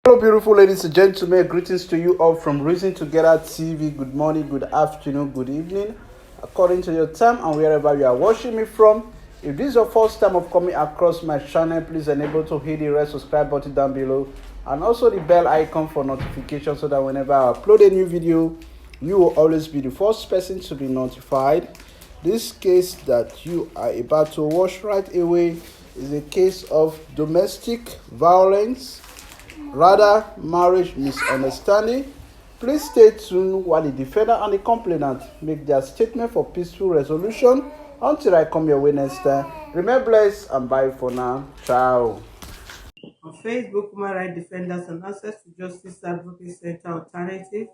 Hello, beautiful ladies and gentlemen. Greetings to you all from Reason Together TV. Good morning, good afternoon, good evening, according to your time and wherever you are watching me from. If this is your first time of coming across my channel, please enable to hit the red subscribe button down below and also the bell icon for notification so that whenever I upload a new video, you will always be the first person to be notified. This case that you are about to watch right away is a case of domestic violence, rather marriage misunderstanding. Please stay tuned while the defendant and the complainant make their statement for peaceful resolution. Until I come your way next time, remain blessed and bye for now. Ciao. On Facebook, Human Rights Defenders and Access to Justice Advocacy Center Alternative,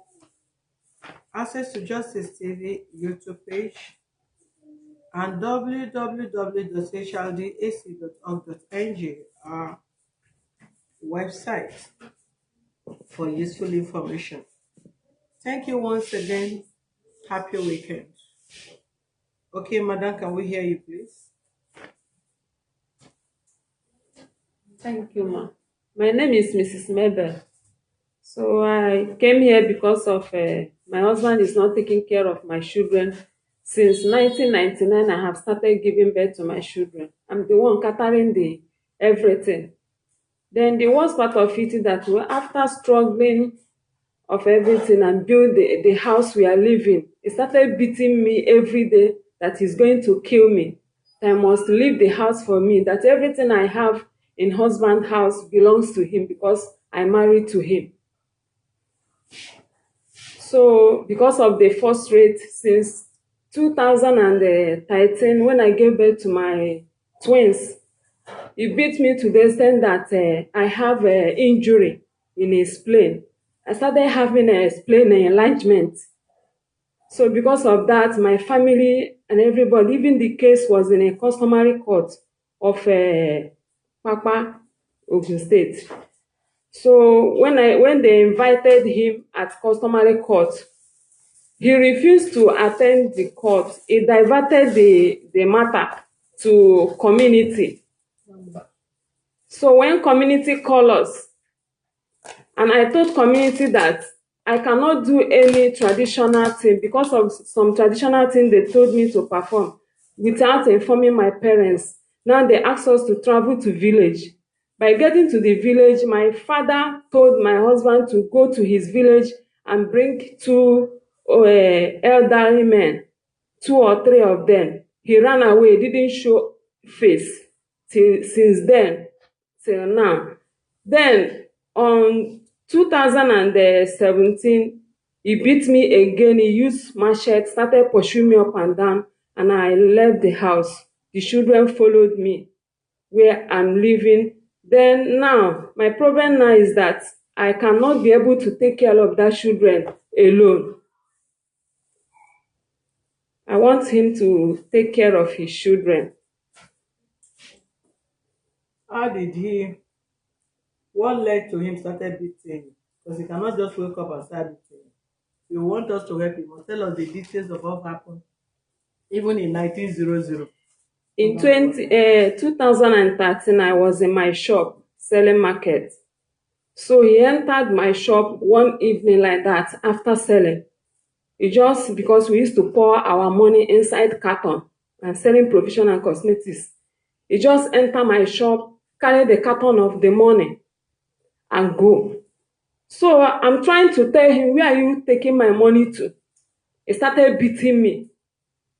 Access to Justice TV YouTube page, and www.hdac.org.ng, our website for useful information. Thank you once again. Happy weekend. Okay, madam, can we hear you, please? Thank you, ma. My name is Mrs. Mabel. So I came here because of my husband is not taking care of my children. Since 1999, I have started giving birth to my children. I'm the one catering the everything. Then the worst part of it is that after struggling of everything and build the house we are living, he started beating me every day that he's going to kill me. That I must leave the house for me, that everything I have in husband's house belongs to him because I married to him. So because of the first rate since 2013, when I gave birth to my twins, he beat me to the extent that I have an injury in his spleen. I started having a spleen enlargement. So because of that, my family and everybody, even the case was in a customary court of Papa, Ogun State. So when they invited him at customary court, he refused to attend the court. He diverted the matter to community. So when community called us, and I told community that I cannot do any traditional thing because of some traditional thing they told me to perform without informing my parents. Now they asked us to travel to village. By getting to the village, my father told my husband to go to his village and bring two elderly men, two or three of them. He ran away, didn't show face since then till now. Then on 2017, he beat me again. He used machete, started pursuing me up and down, and I left the house. The children followed me where I'm living. Then now, my problem now is that I cannot be able to take care of that children alone. I want him to take care of his children. How did he, what led to him started beating you? Because he cannot just wake up and start beating you. You want us to help him, must tell us the details of what happened, even in 1900. In 2013, I was in my shop selling market. So he entered my shop one evening like that after selling. It just because we used to pour our money inside carton and selling provision and cosmetics. He just entered my shop, carry the carton of the money and go. So I'm trying to tell him, where are you taking my money to? He started beating me.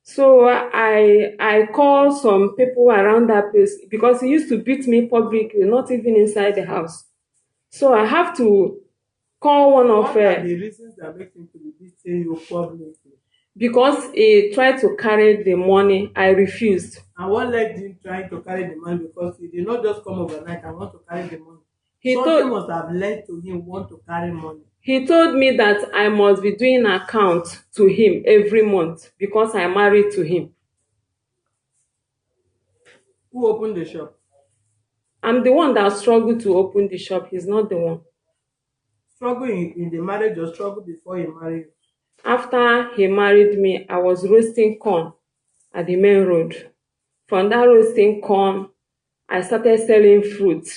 So I called some people around that place because he used to beat me publicly, not even inside the house. So I have to call one of What are the reasons that make him to be beating you publicly? Because he tried to carry the money. I refused. And what led him trying to carry the money? Because he did not just come overnight and want to carry the money. Something must have led to him want to carry money. He told me that I must be doing account to him every month because I married to him. Who opened the shop? I'm the one that struggled to open the shop. He's not the one. Struggle in the marriage or struggle before he married you? After he married me, I was roasting corn at the main road. From that roasting corn, I started selling fruit.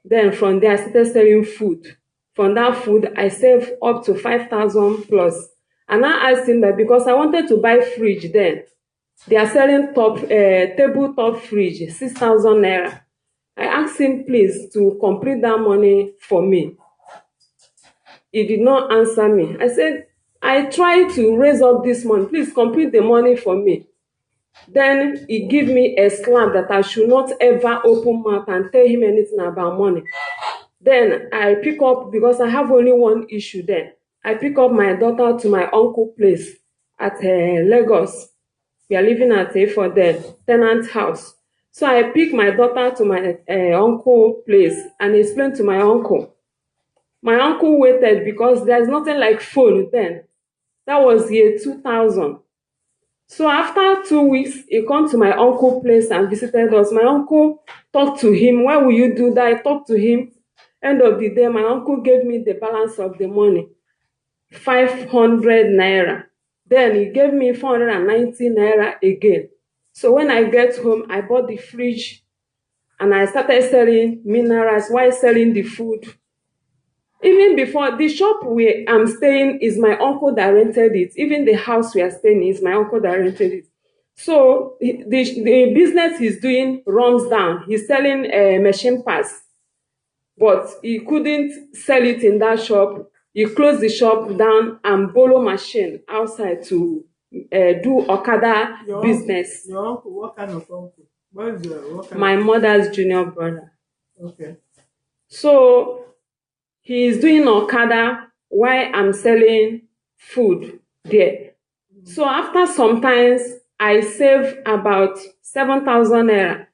Then from there, I started selling food. From that food, I saved up to 5,000 plus. And I asked him that because I wanted to buy fridge then. They are selling tabletop fridge, 6,000 naira. I asked him, please, to complete that money for me. He did not answer me. I said, I tried to raise up this money. Please complete the money for me. Then he gave me a slap that I should not ever open mouth and tell him anything about money. Then I pick up, because I have only one issue then. I pick up my daughter to my uncle place at Lagos. We are living at a for the tenant house. So I pick my daughter to my uncle place and explain to my uncle. My uncle waited because there's nothing like phone then. That was year 2000. So after 2 weeks, he come to my uncle place and visited us. My uncle talked to him. Why will you do that? I talked to him. End of the day, my uncle gave me the balance of the money, 500 naira. Then he gave me 490 naira again. So when I get home, I bought the fridge and I started selling minerals while selling the food. Even before, the shop where I'm staying is my uncle that rented it. Even the house we are staying is my uncle that rented it. So the business he's doing runs down. He's selling machine parts, but he couldn't sell it in that shop. He closed the shop down and borrow machine outside to do Okada business. Your uncle, what kind of uncle? What is what kind My mother's junior brother. Okay. So he is doing Okada while I'm selling food there. So after some times, I save about 7,000 naira.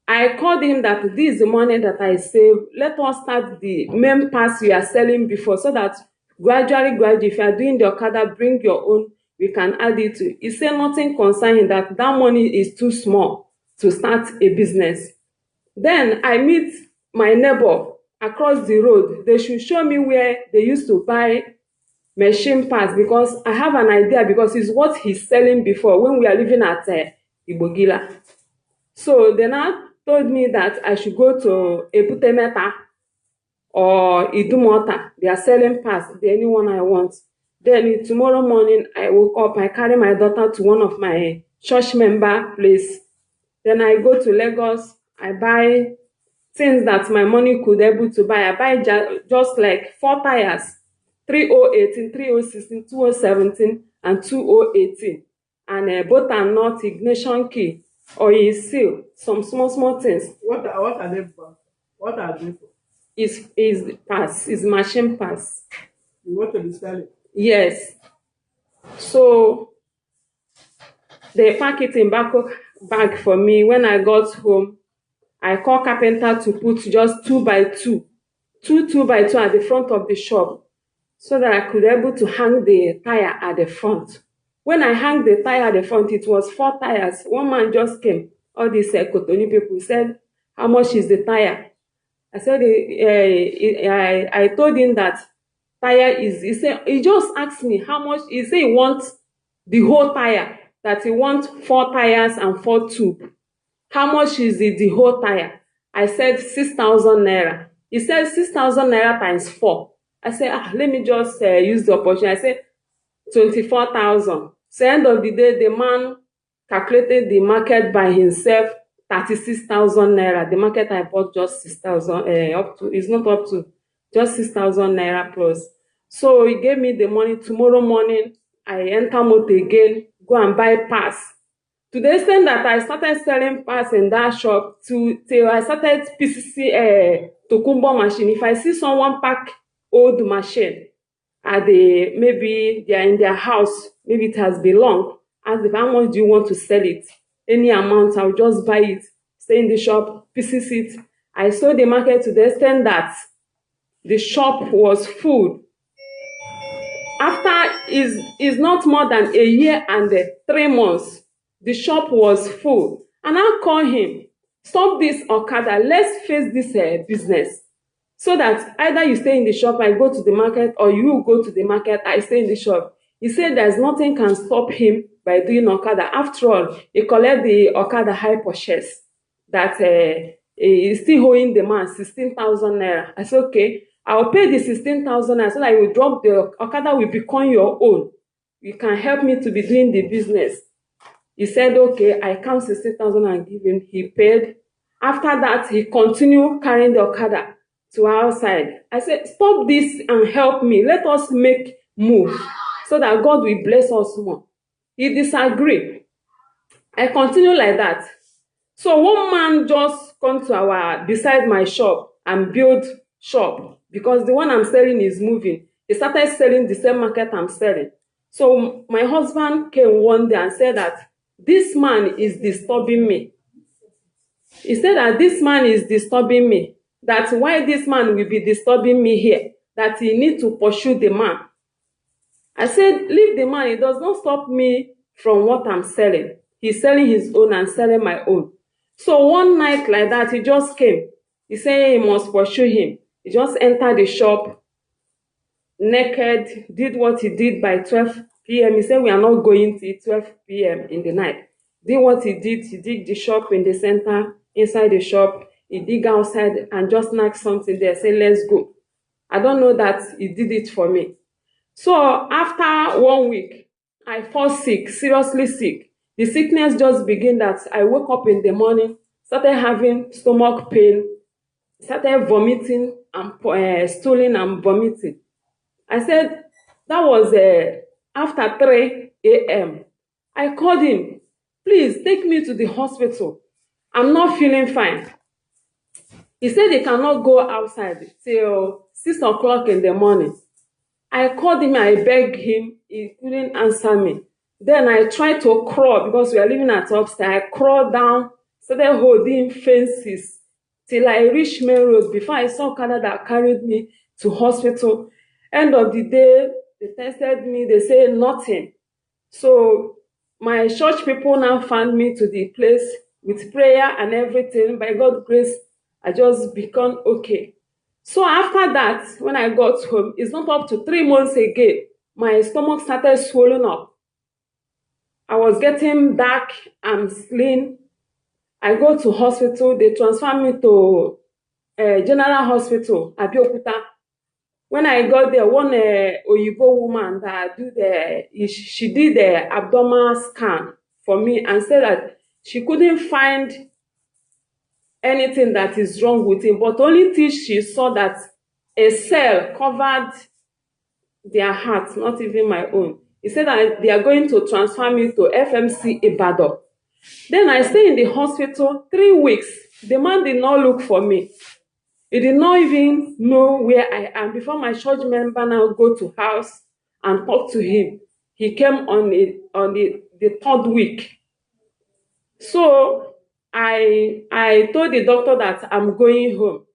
I called him that this is the money that I save. Let us start the main parts we are selling before, so that gradually, if you are doing the Okada, bring your own, we can add it to. He said nothing concerning that money is too small to start a business. Then I meet my neighbor across the road. They should show me where they used to buy machine parts, because I have an idea, because it's what he's selling before when we are living at Igbogila. So they now told me that I should go to Ebute Meta or Idumota. They are selling parts, the anyone I want. Then tomorrow morning, I woke up, I carry my daughter to one of my church member place. Then I go to Lagos, I buy things that my money could able to buy. I buy just like 4 tires, 3018, 3016, 2017, and 2018. And both are not ignition key or seal, some small things. What are they for? What are they for? Is pass, is machine pass. You want to be selling? Yes. So they pack it in bag for me. When I got home, I called carpenter to put just 2x2 at the front of the shop, so that I could able to hang the tire at the front. When I hung the tire at the front, it was 4 tires. One man just came. All these Kotoni people said, how much is the tire? I said, I told him that tire is, he just asked me how much. He said he wants the whole tire, that he wants 4 tires and 4 tubes. How much is the whole tire? I said 6,000 naira. He said 6,000 naira times 4. I said, let me just use the opportunity. I said 24,000. So end of the day, the man calculated the market by himself, 36,000 naira. The market I bought just 6,000, up to, it's not up to, just 6,000 naira plus. So he gave me the money. Tomorrow morning, I enter motor again, go and buy pass. To the extent that I started selling parts in that shop, till I started PCC Tokumbo machine. If I see someone pack old machine at maybe they are in their house, maybe it has been long, ask them, how much do you want to sell it? Any amount, I'll just buy it, stay in the shop, PCC it. I sold the market to the extent that the shop was full. After is not more than a year and 3 months, the shop was full. And I call him, stop this Okada, let's face this business. So that either you stay in the shop, I go to the market, or you go to the market, I stay in the shop. He said there's nothing can stop him by doing Okada. After all, he collect the Okada high purchase that He's still owing the man 16,000 naira. I said, okay, I'll pay the 16,000 naira so that you will drop the Okada will become your own. You can help me to be doing the business. He said, okay, I count 16,000 and give him. He paid. After that, he continued carrying the Okada to outside. I said, stop this and help me. Let us make move so that God will bless us more. He disagreed. I continue like that. So one man just come to our beside my shop and build shop because the one I'm selling is moving. He started selling the same market I'm selling. So my husband came one day and said that this man is disturbing me. He said that this man is disturbing me. That why this man will be disturbing me here. That he need to pursue the man. I said, leave the man. It does not stop me from what I'm selling. He's selling his own and selling my own. So one night like that, he just came. He said he must pursue him. He just entered the shop naked, did what he did by 12 p.m. He said we are not going till 12 p.m. in the night. Did what he dig the shop in the center, inside the shop. He dig outside and just knock something there, say let's go. I don't know that he did it for me. So after 1 week, I fall sick, seriously sick. The sickness just began that I woke up in the morning, started having stomach pain, started vomiting and stooling and vomiting. I said, that was after 3 a.m. I called him, please take me to the hospital. I'm not feeling fine. He said he cannot go outside till 6 o'clock in the morning. I called him, I begged him, he couldn't answer me. Then I tried to crawl because we are living at upstairs. I crawled down, started holding fences till I reached main road before I saw Okada that carried me to hospital. End of the day, they tested me, they said nothing. So my church people now found me to the place with prayer and everything. By God's grace, I just become okay. So after that, when I got home, it's not up to 3 months again, my stomach started swelling up. I was getting dark and slim. I go to hospital, they transfer me to General Hospital, Abeokuta. When I got there, one Oyibo woman that she did the abdominal scan for me and said that she couldn't find anything that is wrong with him, but only till she saw that a cell covered their heart, not even my own. He said that they are going to transfer me to FMC Ibadan. Then I stay in the hospital 3 weeks. The man did not look for me. He did not even know where I am. Before my church member now go to house and talk to him, he came on the 3rd week. So I told the doctor that I'm going home.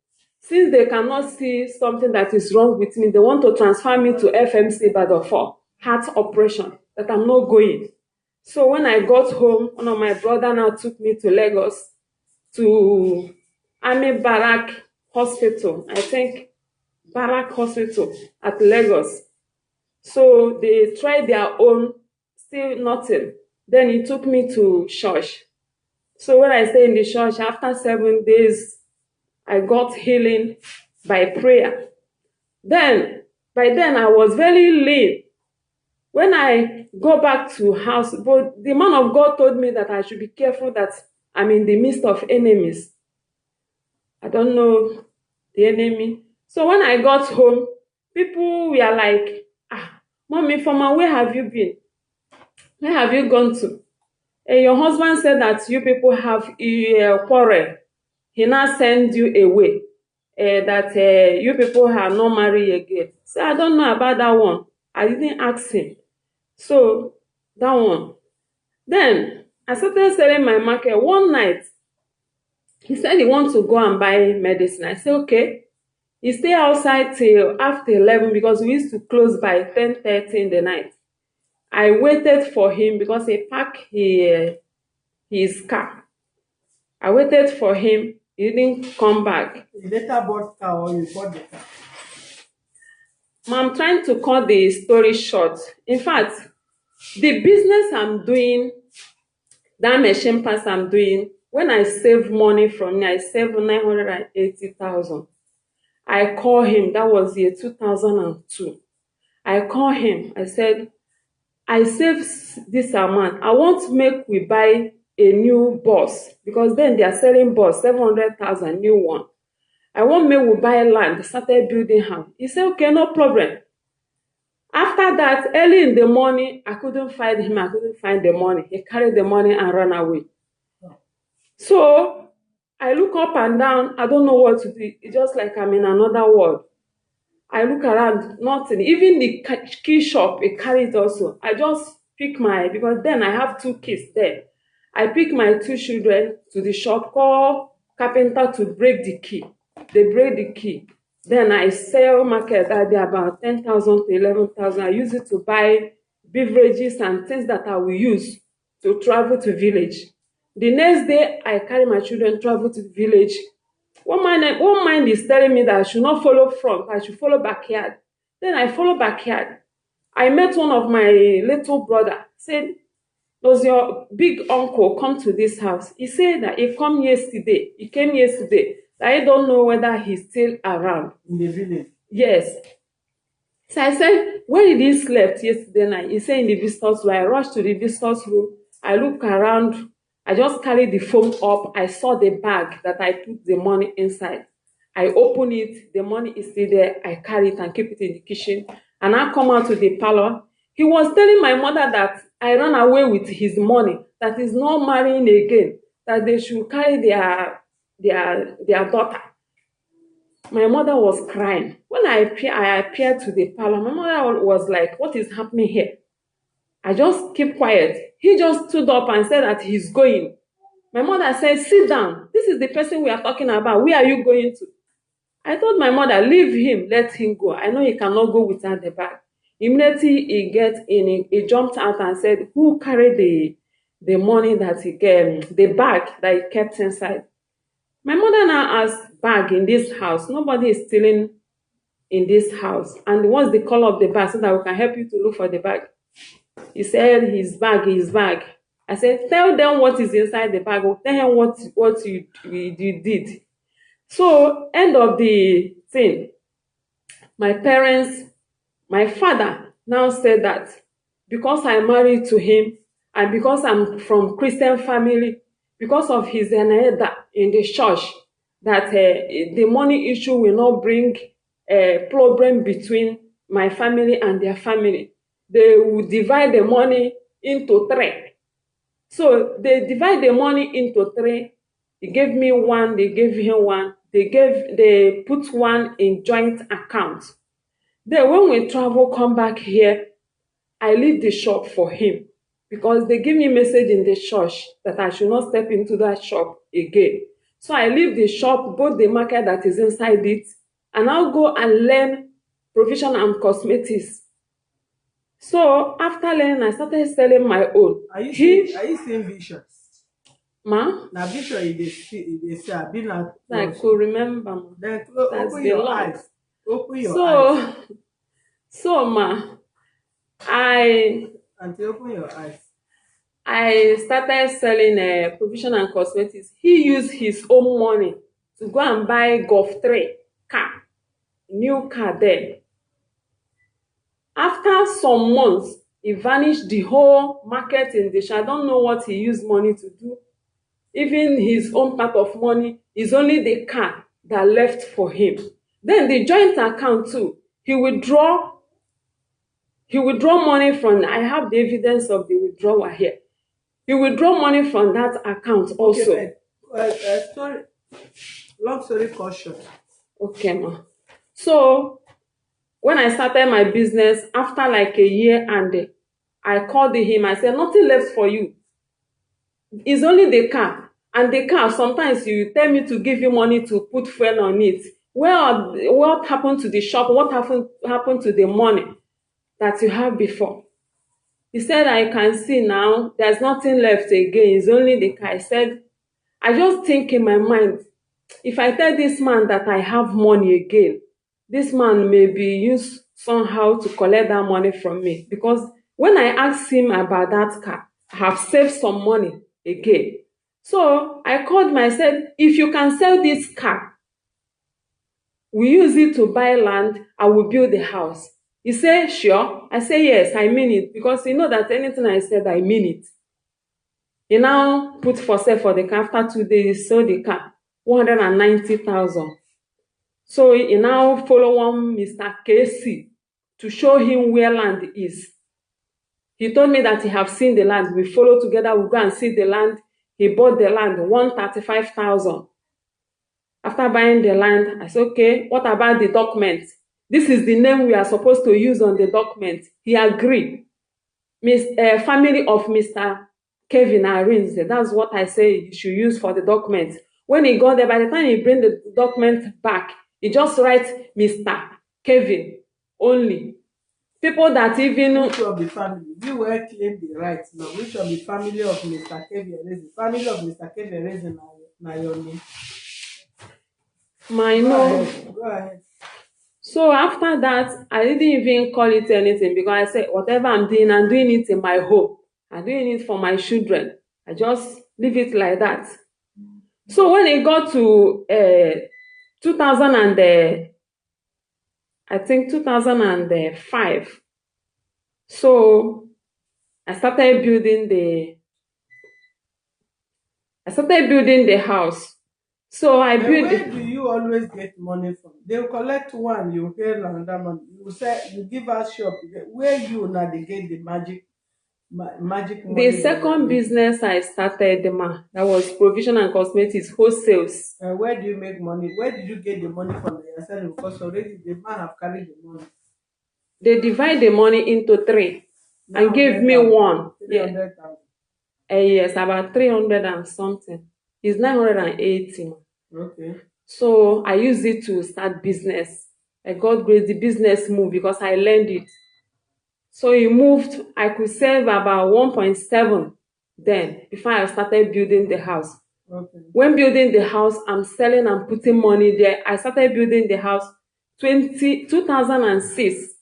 Since they cannot see something that is wrong with me, they want to transfer me to FMC Ibadan for heart operation, that I'm not going. So when I got home, one of my brother now took me to Lagos, to Army Barrack Hospital, I think Barrack Hospital at Lagos. So they tried their own, still nothing. Then he took me to church. So when I stay in the church, after 7 days, I got healing by prayer. By then I was very lean. When I go back to house, but the man of God told me that I should be careful that I'm in the midst of enemies. I don't know the enemy. So when I got home, people were like, Mommy, Fama, where have you been? Where have you gone to? Your husband said that you people have a quarrel. He now send you away. That you people are not married again. So I don't know about that one. I didn't ask him. So that one. Then I started selling my market. One night, he said he wants to go and buy medicine. I said, okay. He stayed outside till after 11 because we used to close by 10:30 in the night. I waited for him because he parked his car. I waited for him. He didn't come back. You later bought car or you bought the car? I'm trying to cut the story short. In fact, the business I'm doing, that machine pass I'm doing, When I save money from me, I saved 980,000. I call him, that was year 2002. I call him, I said, I saved this amount. I want to make we buy a new bus because then they are selling bus, 700,000, new one. I want make we buy land, started building house. He said, okay, no problem. After that, early in the morning, I couldn't find him. I couldn't find the money. He carried the money and ran away. So I look up and down. I don't know what to do. It's just like I'm in another world. I look around, nothing. Even the key shop, it carried also. I just pick because then I have 2 kids there. I pick my 2 children to the shop, call carpenter to break the key. They break the key. Then I sell market at about 10,000 to 11,000. I use it to buy beverages and things that I will use to travel to village. The next day, I carry my children, travel to the village. One mind is telling me that I should not follow front, I should follow backyard. Then I follow backyard. I met one of my little brother, said, does your big uncle come to this house? He said that he came yesterday. I don't know whether he's still around. In the village? Yes. So I said, where did he slept yesterday night? He said in the visitors room. I rushed to the visitors room. I look around. I just carried the phone up. I saw the bag that I put the money inside. I open it. The money is still there. I carry it and keep it in the kitchen. And I come out to the parlor. He was telling my mother that I ran away with his money, that he's not marrying again, that they should carry their daughter. My mother was crying. When I appeared to the parlor, my mother was like, what is happening here? I just keep quiet. He just stood up and said that he's going. My mother said, sit down. This is the person we are talking about. Where are you going to? I told my mother, leave him, let him go. I know he cannot go without the bag. Immediately he jumped out and said, who carried the money that he gave, the bag that he kept inside? My mother now asked, bag in this house. Nobody is stealing in this house. And what's the color of the bag so that we can help you to look for the bag? He said, his bag. I said, tell them what is inside the bag. Or tell him what you did. So, end of the thing. My father now said that because I married to him and because I'm from Christian family, because of his eneda in the church, that the money issue will not bring a problem between my family and their family. They will divide the money into 3. So they divide the money into 3. They gave me 1, they gave him 1. They put 1 in joint account. Then when we travel, come back here, I leave the shop for him because they give me a message in the church that I should not step into that shop again. So I leave the shop, both the market that is inside it, and I'll go and learn provision and cosmetics. So after learning, I started selling my own. Are you seeing visions? Ma? Now vision they say I've been like I could remember. Ma. Then open your eyes. Open your eyes. So ma, open your eyes. I started selling provision and cosmetics. He used his own money to go and buy Golf 3 car, new car then. After some months, he vanished the whole market in the shop. I don't know what he used money to do. Even his own part of money is only the car that left for him. Then the joint account too. He withdraw money from, I have the evidence of the withdrawal here. He withdraw money from that account also. Okay, long story caution. Okay, ma. So, when I started my business, after like a year and I called him, I said, nothing left for you. It's only the car. And the car, sometimes you tell me to give you money to put fuel on it. What happened to the shop? What happened to the money that you have before? He said, I can see now, there's nothing left again. It's only the car. I said, I just think in my mind, if I tell this man that I have money again, this man may be used somehow to collect that money from me. Because when I asked him about that car, I have saved some money again. So I called him, I said, if you can sell this car, we use it to buy land, I will build the house. He said, sure. I said, yes, I mean it, because you know that anything I said, I mean it. He now put for sale for the car. After 2 days, he sold the car, 190,000. So he now follow one Mr. Casey to show him where land is. He told me that he have seen the land. We follow together, we go and see the land. He bought the land, 135,000. After buying the land, I said, okay, what about the document? This is the name we are supposed to use on the document. He agreed. Family of Mr. Kevin Arinze, that's what I say you should use for the document. When he got there, by the time he bring the document back, he just writes Mr. Kevin only. People that even... Which of the family? You will claim the rights now. Which of the family of Mr. Kevin Arinze? Family of Mr. Kevin Arinze na your name. My no. Go ahead. So after that, I didn't even call it anything, because I said, whatever I'm doing it in my home. I'm doing it for my children. I just leave it like that. So when it got to 2005, so I started building the house. So I built. Where do you always get money from? They will collect one, you pay another money. You say you give us shop. Where you now they get the magic money? The second business I started, that was provision and cosmetics wholesales. Where do you make money? Where did you get the money from yourself? Because already the man have carried the money. They divide the money into 3 and gave me 1. 300,000. Yes, about 300 and something. It's 980. Okay. So I used it to start business. I got great. The business moved because I learned it. So it moved. I could save about 1.7 then before I started building the house. Okay. When building the house, I'm selling and putting money there. I started building the house 2006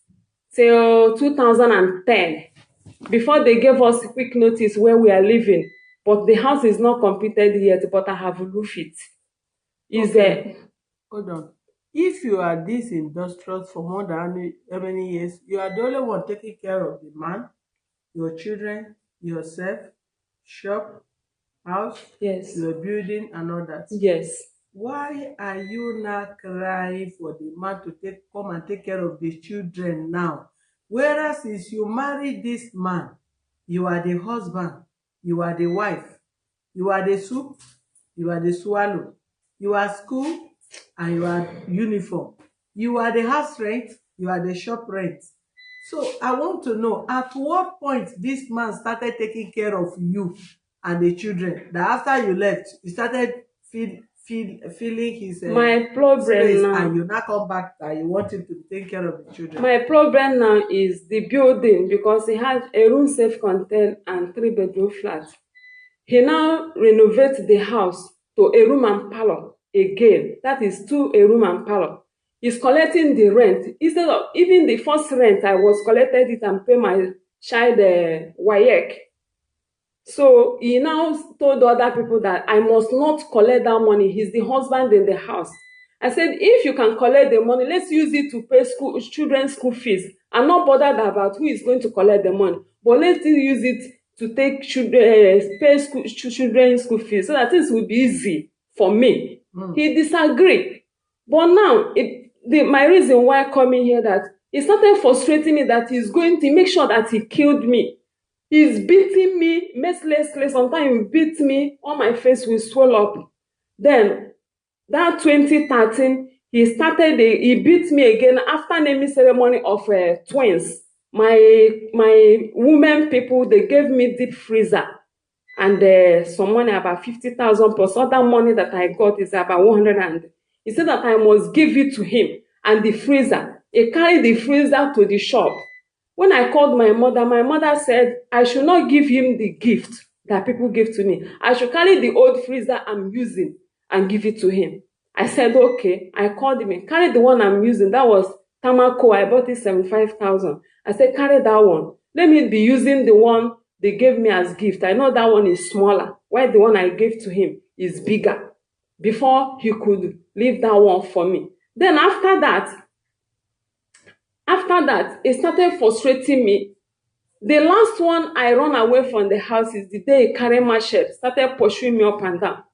till 2010. Before they gave us a quick notice where we are living. But the house is not completed yet, but I have roofed it. Okay. Hold on. If you are this industrious for more than how many years, you are the only one taking care of the man, your children, yourself, shop, house, yes, your building, and all that. Yes. Why are you not crying for the man to come and take care of the children now? Whereas if you marry this man, you are the husband, you are the wife, you are the soup, you are the swallow, you are school, and you are uniform. You are the house rent, you are the shop rent. So I want to know, at what point this man started taking care of you and the children, that after you left, he started feeling his my problem space, now, and you now come back and you want him to take care of the children. My problem now is the building, because he has a room self-contained and 3-bedroom flat. He now renovates the house to a room and parlor again. That is a room and parlor. He's collecting the rent. Instead of even the first rent, I was collected it and pay my child WAEC. So he now told other people that I must not collect that money. He's the husband in the house. I said, if you can collect the money, let's use it to pay children's school fees. I'm not bothered about who is going to collect the money, but let's use it to take pay children's school fees so that things will be easy for me. He disagreed. But now, my reason why coming here, that he started frustrating me that he's going to make sure that he killed me. He's beating me mercilessly. Sometimes he beats me, all my face will swell up. Then, that 2013, he beat me again after naming ceremony of twins. My women people, they gave me deep freezer. And some money, about 50,000 plus other money that I got is about 100. And he said that I must give it to him. And the freezer, he carried the freezer to the shop. When I called my mother said, I should not give him the gift that people give to me. I should carry the old freezer I'm using and give it to him. I said, okay. I called him, carry the one I'm using. That was Tamako. I bought it 75,000. I said, carry that one. Let me be using the one they gave me as gift. I know that one is smaller, while the one I gave to him is bigger, before he could leave that one for me. Then after that, it started frustrating me. The last one I run away from the house is the day he carried machete, started pursuing me up and down.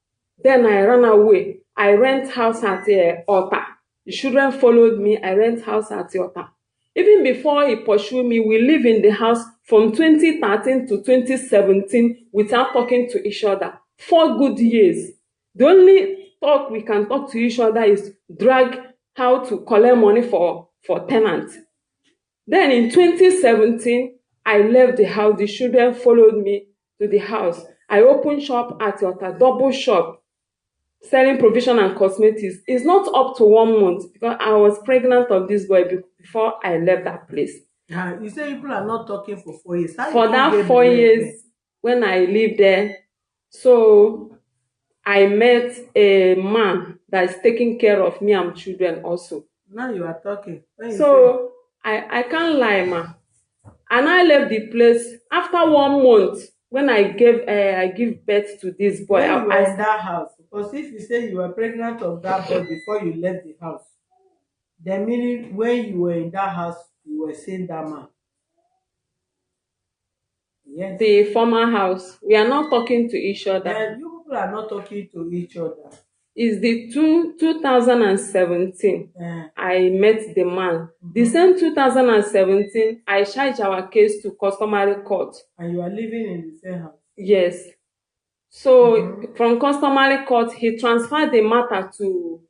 Then I ran away. I rent house at Ota. The children followed me. I rent house at Ota. Even before he pursued me, we live in the house from 2013 to 2017 without talking to each other. 4 good years. The only talk we can talk to each other is drag how to collect money for tenants. Then in 2017, I left the house. The children followed me to the house. I opened shop at Ota, double shop, selling provision and cosmetics. It's not up to 1 month because I was pregnant of this boy before I left that place. You say people are not talking for 4 years. For that 4 years, when I lived there, so I met a man that is taking care of me and children also. Now you are talking. So I can't lie, ma. And I left the place after 1 month when I give birth to this boy. When you were in that house, because if you say you were pregnant of that boy before you left the house, then meaning when you were in that house, you were seeing that man. Yes. The former house. We are not talking to each other. And you people are not talking to each other. It's the 2017 I met the man. The same 2017, I charged our case to customary court. And you are living in the same house? Yes. So from customary court, he transferred the matter to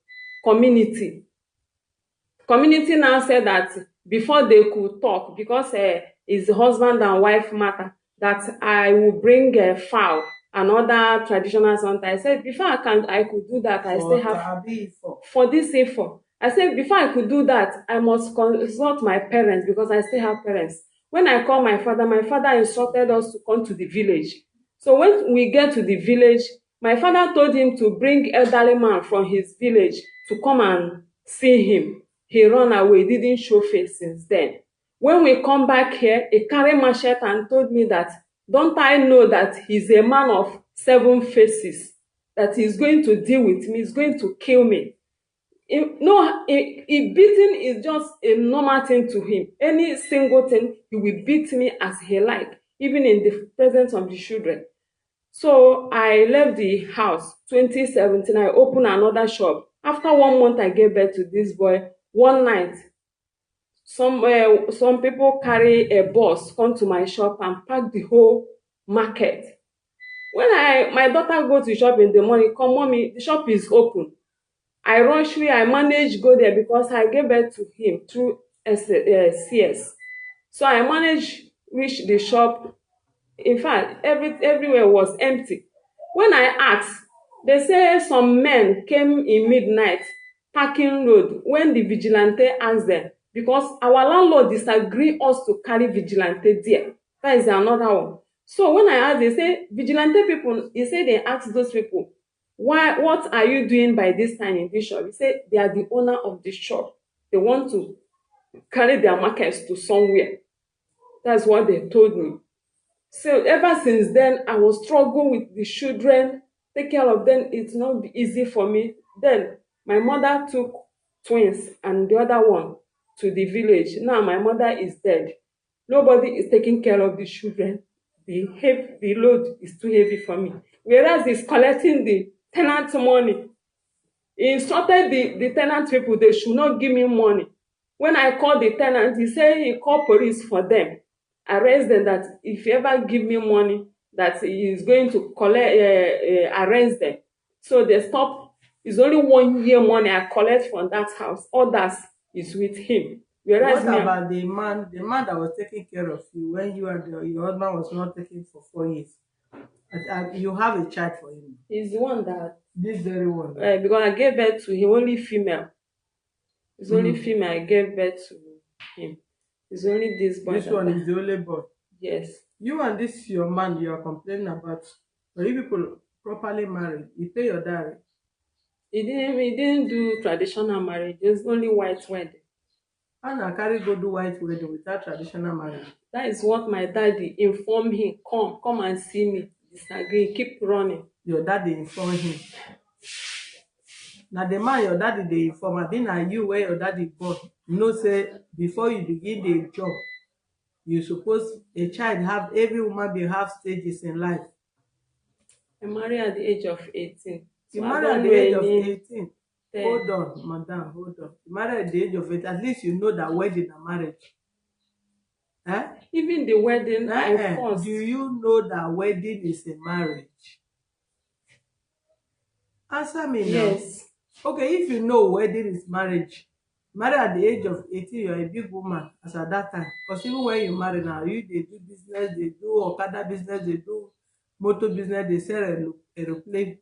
community. Community now said that before they could talk, because it's husband and wife matter, that I will bring a fowl and other traditional something. I said before I could do that, I still have for this info. I said before I could do that, I must consult my parents because I still have parents. When I called my father instructed us to come to the village. So when we get to the village, my father told him to bring elderly man from his village to come and see him. He ran away, didn't show face since then. When we come back here, he carried machete and told me that, don't I know that he's a man of 7 faces, that he's going to deal with me, he's going to kill me. Beating is just a normal thing to him. Any single thing, he will beat me as he like, even in the presence of the children. So I left the house 2017. I opened another shop. After 1 month, I gave birth to this boy. One night, some people carry a bus, come to my shop and pack the whole market. When my daughter go to shop in the morning, come, mommy, the shop is open. I rush me, I manage go there because I gave birth to him through CS. So I managed reach the shop. In fact, everywhere was empty. When I asked, they say some men came in midnight, parking road, when the vigilante asked them, because our landlord disagree us to carry vigilante there. That is another one. So when I asked, they say, vigilante people, he said they asked those people, what are you doing by this time in this shop? He said they are the owner of the shop. They want to carry their markets to somewhere. That's what they told me. So ever since then, I was struggling with the children, take care of them. It's not easy for me. Then my mother took twins and the other one to the village. Now my mother is dead. Nobody is taking care of the children. The load is too heavy for me. Whereas he's collecting the tenant money. He instructed the tenant people they should not give me money. When I called the tenant, he said he called police for them. Arrest them, that if you ever give me money, that he is going to collect, arrest them. So they stop. It's only 1 year money I collect from that house. Others is with him. Whereas what about the man that was taking care of you when you and your husband was not taking for 4 years? You have a child for him. He's the one that. This very one. Because I gave birth to him, only female. It's only female I gave birth to him. It's only this boy. This one is the only boy. Yes. You and this your man you are complaining about. But you people properly married. You pay your dowry. He didn't do traditional marriage. There's only white wedding. How na carry go do white wedding without traditional marriage? That is what my daddy informed him. Come and see me. Disagree, keep running. Your daddy inform him. Na the man your daddy dey inform, abi na you wey your daddy born know say before you begin the job, you suppose a child have, every woman being have stages in life. I married at the age of 18. You married at the age of 18. Hold on, madam, hold on. You married at the age of 18. At least you know that wedding and marriage. Even the wedding, I forced. Do you know that wedding is a marriage? Answer me now. Yes. Okay, if you know wedding is marriage, married at the age of 18, you're a big woman as at that time. Because even when you marry now, they do business, they do Okada business, they do motor business, they sell aeroplane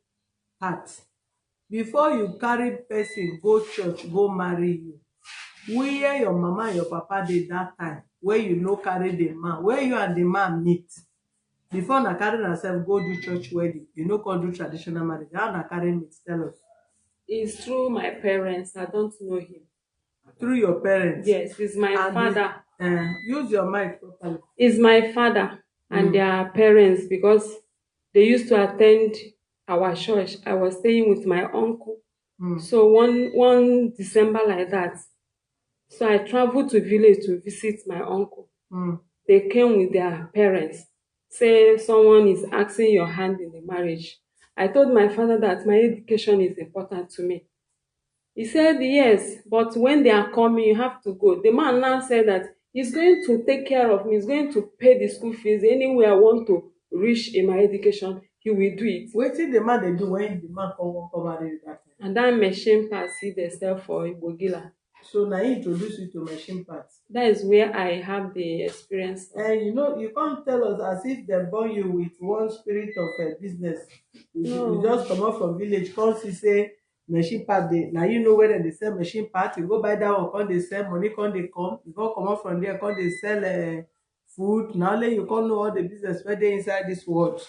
parts. Before you carry person go church, go marry you, where your mama and your papa did that time, where you know carry the man, where you and the man meet. Before na carry yourself go do church wedding, you know call do traditional marriage. How na carry meet? Tell us. It's through my parents. I don't know him. Through your parents? Yes, it's my father. Use your mic properly. It's my father and their parents, because they used to attend our church. I was staying with my uncle. So one December like that, so I traveled to village to visit my uncle. They came with their parents. Say someone is asking your hand in the marriage. I told my father that my education is important to me. He said yes, but when they are coming, you have to go. The man now said that he's going to take care of me. He's going to pay the school fees. Anywhere I want to reach in my education, he will do it. Wait till the man they do when the man come marry you that time. And that machine parts he they sell for Ibogila. So now he introduce you to machine parts. That is where I have the experience. And you know, you can't tell us as if they born you with one spirit of business. No. You just come out from village, come see say machine part dey. Now you know where they sell machine part. You go buy that one, come they sell money, come they come. You go come out from there, come they sell food. Now only you can't know all the business where they inside this world.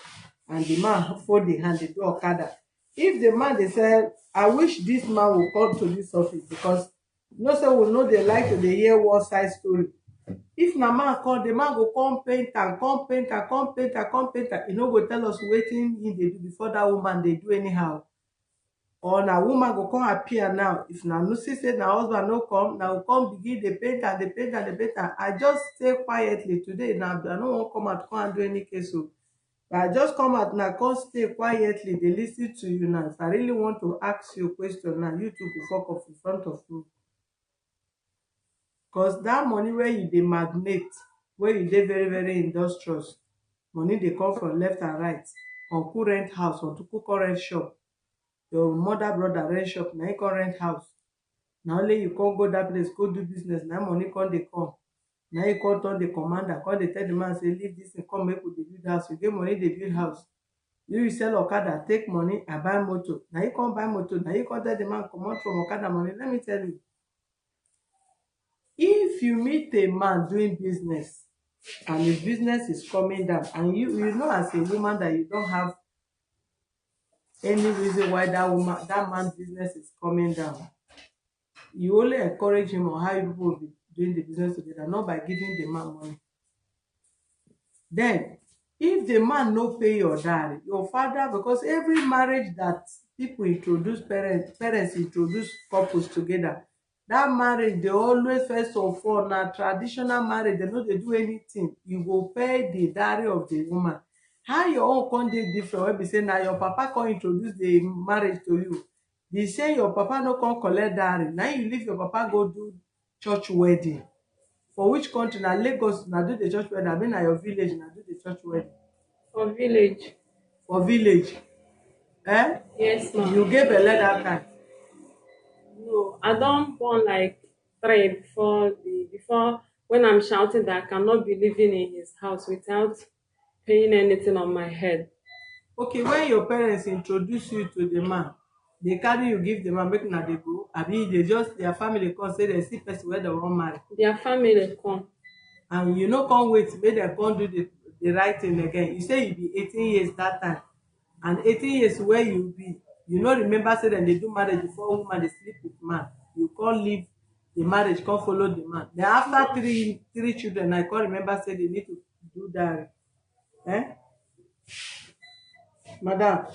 And the man fold the hand, they do Okada. If the man they say, I wish this man will come to this office, because you know, say we know they like to hear one side story. If na man come, the man go come paint and come paint and come paint and come paint and he no go tell us wetin he dey do before that woman dey do anyhow. Or na woman go come appear now. If na no see say na husband no come, na go come begin dey paint and dey paint and dey paint and I just stay quietly today. Now I no wan come out come and do any case o. But I just come out now, come stay quietly, dey lis ten to you now. If I really want to ask you a question now, you two go fuck off in front of me. Because that money where you dey magnate, where you dey very, very industrious, money dey come from left and right. Uncle rent house, uncle rent shop, your mother, brother rent shop, now you come rent house. Now only you can't go that place, go do business, now money come dey come. Now you come turn the commander, come dey tell the man, say, leave this and come make we dey build house. You get money, dey build house. You sell Okada, take money, I buy motor. Now you come buy motor, now you come tell the man, come out from Okada money. Let me tell you. If you meet a man doing business and his business is coming down, and you know as a woman that you don't have any reason why that man's business is coming down, you only encourage him on how you people will be doing the business together, not by giving the man money. Then, if the man no pay your dowry, your father, because every marriage that people introduce, parents introduce couples together, that marriage, they always first of all, na traditional marriage, they no dey do anything. You go pay the dowry of the woman. How your own come dey different when be say na your papa come introduce the marriage to you? They say your papa no come collect dowry. Now you leave your papa go do church wedding. For which country? Na Lagos na do the church wedding. I mean na your village na do the church wedding. For village. For village. Yes, ma'am. You get belle that time. No, I don't born like 3 before when I'm shouting that I cannot be living in his house without paying anything on my head. Okay, when your parents introduce you to the man, they carry you give the man, make una dey go. Abi they just their family come say they see person where they wan marry. Their family come. And you no come wait make dem come do the right thing again. You say you be 18 years that time, and 18 years where you be, you no remember say dem dey do marriage before woman dey sleep with man. You come leave the marriage come follow the man. Then after three children, I can't remember say they need to do that. Madam.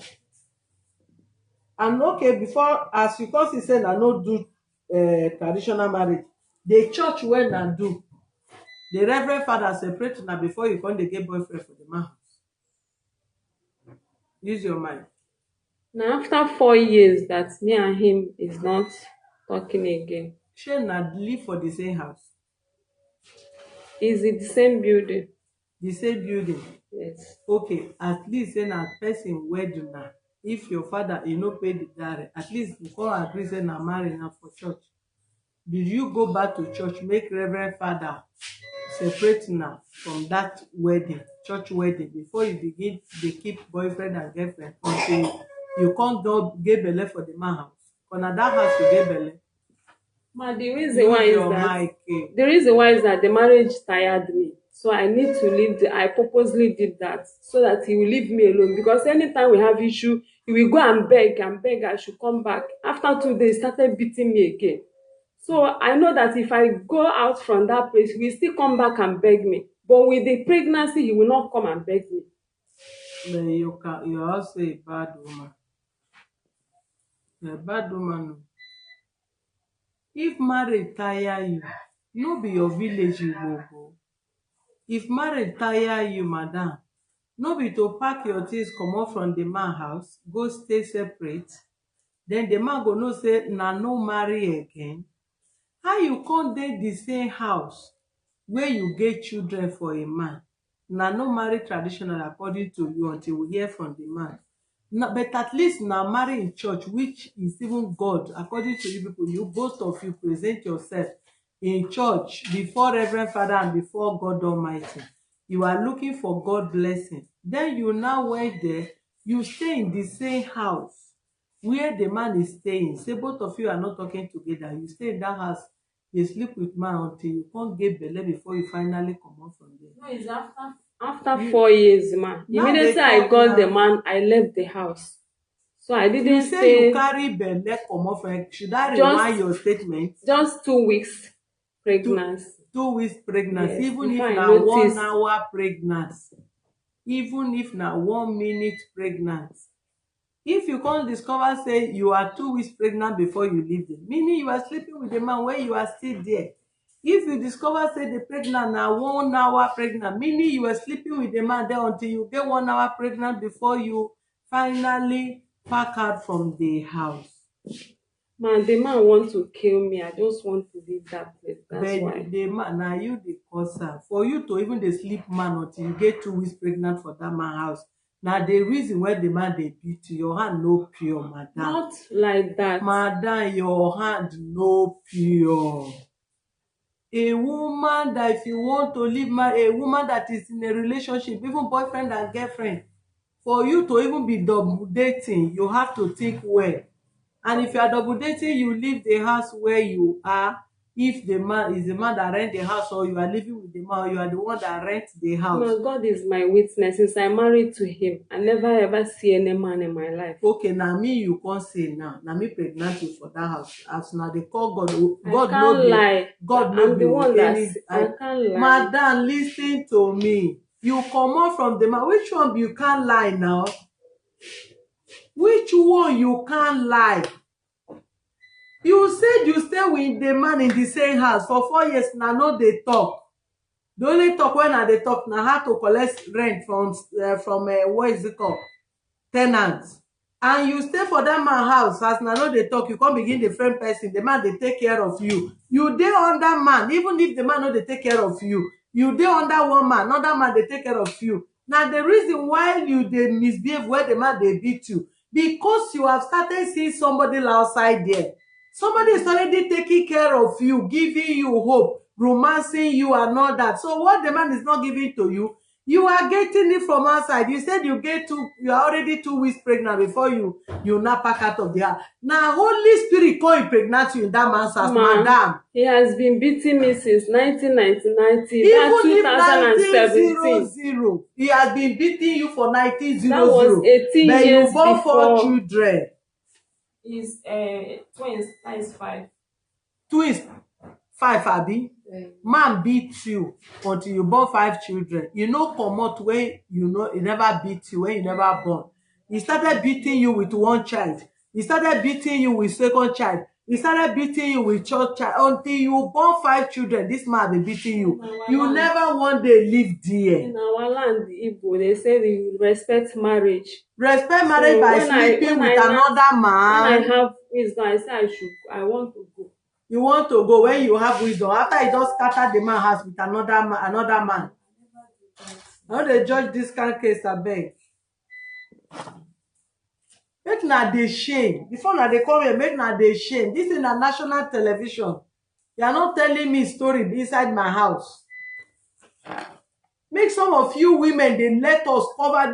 And okay, before as you come see say na no do traditional marriage, the church wey na do, the reverend father separate una before you come dey get boyfriend for the man house. Use your mind. Now after 4 years that me and him is not talking again. Shey na live for the same house? Is it the same building? The same building? Yes. Okay, at least say na person wed una. If your father no pay the dowry, at least you come agree say na marry na for church. Did you go back to church make reverend father separate una from that wedding, church wedding, before you begin dey keep boyfriend and girlfriend until you come go get belle for the man house? But na that house you get belle. Ma, the reason why is that the marriage tired me. So I need to leave. I purposely did that so that he will leave me alone. Because anytime we have issue, he will go and beg I should come back. After 2 days, he started beating me again. So I know that if I go out from that place, he will still come back and beg me. But with the pregnancy, he will not come and beg me. Then you're also a bad woman. You're a bad woman. If marriage tire you, no be your village you go. If marriage tire you, madam, no be to pack your things comot from the man house, go stay separate. Then the man go know say na no marry again. How you come dey the same house where you get children for a man? Na no marry traditional according to you until we hear from the man. But at least na marry in church, which is even God. According to you people, you both of you present yourself in church before Reverend Father and before God Almighty. You are looking for God blessing. Then you now went there, you stay in the same house where the man is staying. Say both of you are not talking together. You stay in that house, you sleep with man until you can't get belle before you finally come out from there. No, it's after 4 years, ma. Immediately I got the man, I left the house. So I didn't you say you carry belle come off. Should I rewind your statement? Just 2 weeks pregnancy. 2 weeks pregnancy. Yes, even if na 1 hour pregnancy, even if na 1 minute pregnancy. If you can't discover say you are 2 weeks pregnant before you leave them, meaning you are sleeping with the man when you are still there. If you discover say the pregnant na 1 hour pregnant, meaning you are sleeping with the man there until you get 1 hour pregnant before you finally pack out from the house. Man, the man want to kill me. I just want to leave that place. That's why. The man, now you the cause am. For you to even dey sleep man until you get 2 weeks pregnant for that man house. Now the reason why the man dey beat you, your hand no pure, madam. Not like that. Madam, your hand no pure. A woman that if you want to leave a woman that is in a relationship, even boyfriend and girlfriend, for you to even be double dating, you have to think well. And if you are double dating, you leave the house where you are. If the man is the man that rent the house, or you are living with the man, or you are the one that rents the house. No, God is my witness. Since I married to him, I never ever see any man in my life. Okay, now me you can't say now. Now me pregnant you for that house. As now they call God. God no be lie. God no be the one that I can't lie. Madam, listen to me. You come out from the man. Which one you can't lie now? Which one you can't lie? You said you stay with the man in the same house for 4 years. Now no dey talk. The only talk when they talk now how to collect rent from what is it called, tenants. And you stay for that man house as now no dey talk. You come begin the friend person. The man they take care of you. You dey under man. Even if the man no dey take care of you, you dey under one man. Another man they take care of you. Now the reason why you dey misbehave where the man they beat you, because you have started seeing somebody outside there. Somebody is already taking care of you, giving you hope, romancing you and all that. So what the man is not giving to you, you are getting it from outside. You said you are already 2 weeks pregnant before you now pack out of the house. Now Holy Spirit come impregnate you in that man's house, madam. He has been beating me since 1999. Even that's if 1900, he has been beating you for 1900. That was 18 but years you born before. 4 children. Is twins. That is 5. Twins. 5 abi. Man beat you until you born 5 children. You no comot when you know he never beat you, when you never born. He started beating you with 1 child. He started beating you with 2nd child. He started beating you with 3rd child until you born 5 children. This man be beating you. You never one day live there. In our land, Igbo, they say they respect marriage. Respect marriage by sleeping with another man. When I have wisdom, I say I want to go. You want to go when you have wisdom. After you just scatter the man house with another man. How they judge this kind of case, abeg? Make na dey shame. Before na dey come here, make na dey shame. This is na national television. You are not telling me story inside my house. Make some of you women dey let us cover.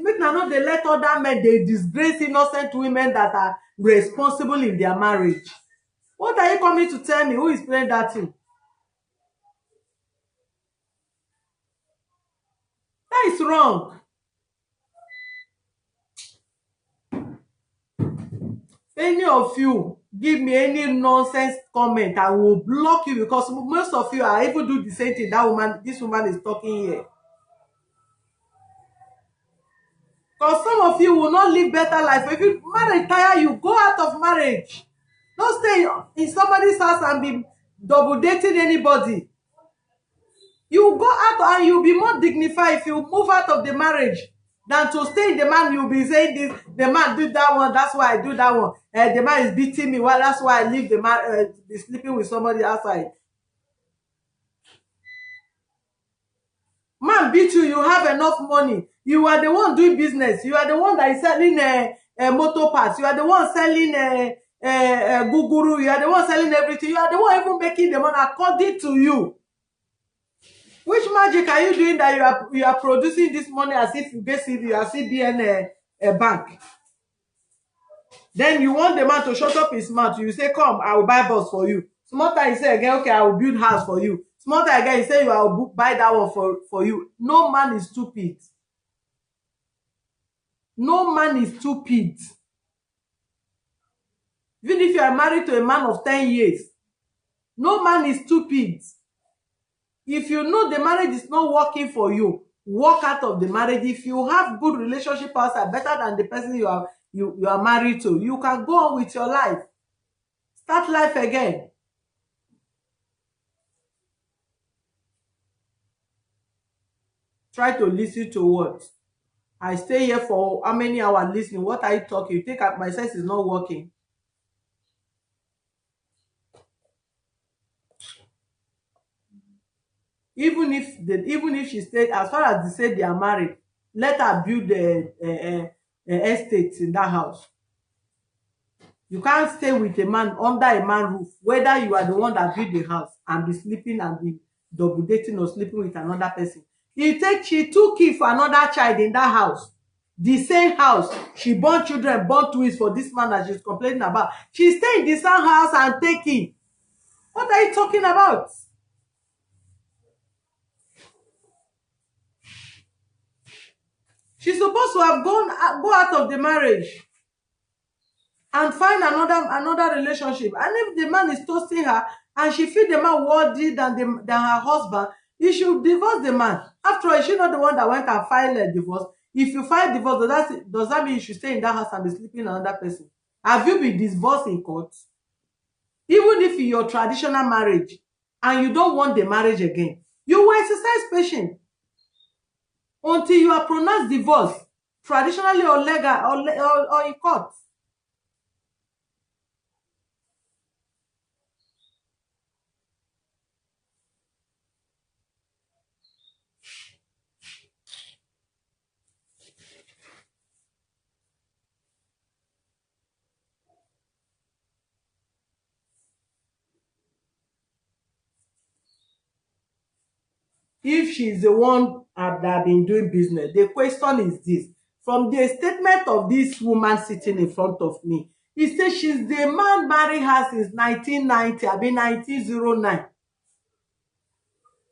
Make na not dey let other men dey disgrace innocent women that are responsible in their marriage. What are you coming to tell me? Who is playing that thing? That is wrong. Any of you give me any nonsense comment, I will block you, because most of you are even do the same thing this woman is talking here. Because some of you will not live better life. If you marriage tire you, go out of marriage. Don't stay in somebody's house and be double dating anybody. You go out and you'll be more dignified if you move out of the marriage than to stay in the man. You'll be saying this, the man do that one, that's why I do that one. The man is beating me, well, that's why I leave the man be sleeping with somebody outside. Man beat you, you have enough money. You are the one doing business. You are the one that is selling motor parts. You are the one selling guguru. You are the one selling everything. You are the one even making the money according to you. Which magic are you doing that you are producing this money as if you basically are CBN a bank? Then you want the man to shut up his mouth. You say, come, I will buy bus for you. Small time you say again, okay, I will build house for you. Small time again, you say I will buy that one for you. No man is stupid. No man is stupid. Even if you are married to a man of 10 years, no man is stupid. If you know the marriage is not working for you, walk out of the marriage. If you have good relationship outside, better than the person you are married to, you can go on with your life. Start life again. Try to listen to what I stay here for. How many hours listening? What are you talking? You think my sense is not working? Even if she stayed, as far as they say they are married, let her build the estate in that house. You can't stay with a man under a man roof, whether you are the one that built the house, and be sleeping and be double dating or sleeping with another person. She took it for another child in that house. The same house. She born children, born twins for this man that she's complaining about. She stay in the same house and take it. What are you talking about? She's supposed to have go out of the marriage and find another relationship. And if the man is toasting her and she feel the man worthy than her husband, you should divorce the man. After all, is she not the one that went and filed a divorce? If you file divorce, does that mean you should stay in that house and be sleeping with another person? Have you been divorced in court? Even if in your traditional marriage and you don't want the marriage again, you will exercise patience until you are pronounced divorce, traditionally or legal or in court. If she's the one that been doing business, the question is this. From the statement of this woman sitting in front of me, he says she's the man married her since 1990, I mean 1909.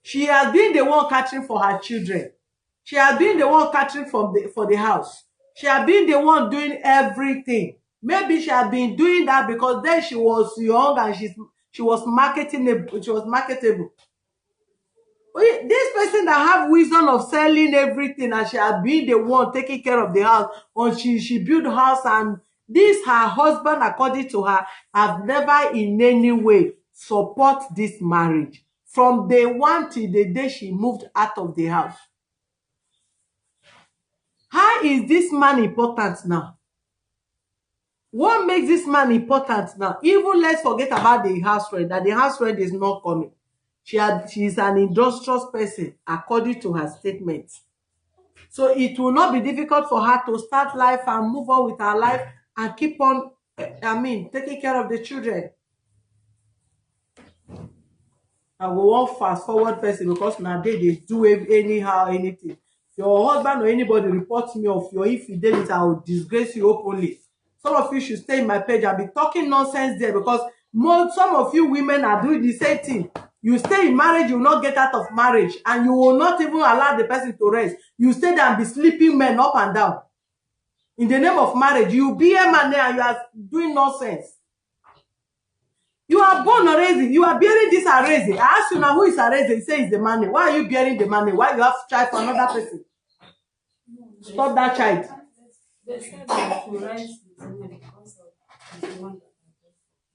She has been the one catering for her children. She has been the one catering for the house. She has been the one doing everything. Maybe she has been doing that because then she was young and she was marketable. This person that have wisdom of selling everything, and she had been the one taking care of the house, or she built house, and this her husband, according to her, have never in any way support this marriage from day one till the day she moved out of the house. How is this man important now? What makes this man important now? Even let's forget about the house rent, that the house rent is not coming. She is an industrious person, according to her statement. So it will not be difficult for her to start life and move on with her life and keep on, taking care of the children. I will want fast forward person, because nowadays they do anyhow, anything. Your husband or anybody reports me of your infidelity, I will disgrace you openly. Some of you should stay in my page and be talking nonsense there, because some of you women are doing the same thing. You stay in marriage, you will not get out of marriage, and you will not even allow the person to rest. You stay there and be sleeping men up and down. In the name of marriage, you be a man there and you are doing nonsense. You are born Areze. You are bearing this Areze. I ask you now, who is Areze? You say it's the money. Why are you bearing the money? Why you have to child for another person? Stop that child. They said that to rise with me because of the one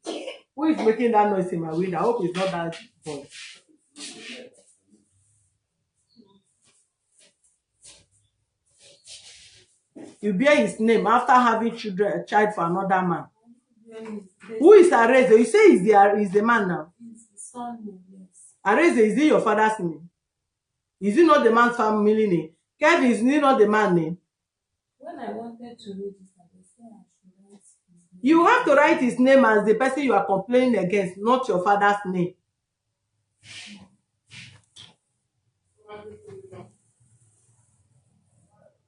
that I. Who is making that noise in my window? I hope it's not that boy. You bear his name after having a child for another man. Who is Areze? You say he's the man now. He's the son, yes. Areze, is it your father's name? Is it not the man's family name? Kevin, is it not the man's name? When I wanted to read it, I said I should write his name. You have to write his name as the person you are complaining against, not your father's name.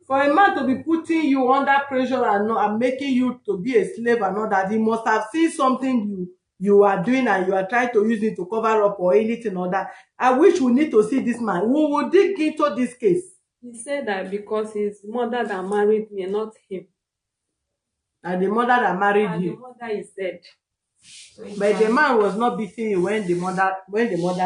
For a man to be putting you under pressure and making you to be a slave and all that, he must have seen something you are doing and you are trying to use it to cover up or anything or that. I wish we need to see this man. We will dig into this case. He said that because his mother that married me, not him. And the mother that married And you. the mother is dead. So but the man was not beating you when the mother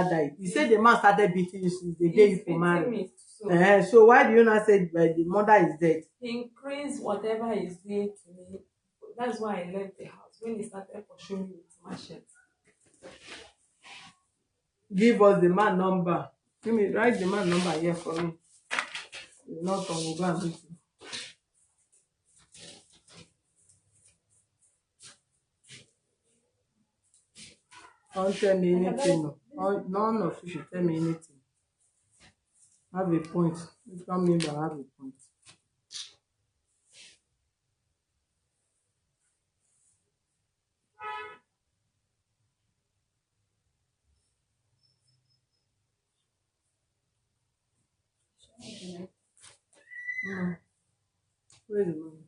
died. You said the man started beating you since the day you married. So why do you not say the mother is dead? He increased whatever he's doing to me. That's why I left the house when he started pursuing me with machete. Give us the man number. Write the man number here for me. If not, we'll go and meet him. Don't tell me anything. None of you should tell me anything. Have a point. You can't mean by have a point. Where is the money?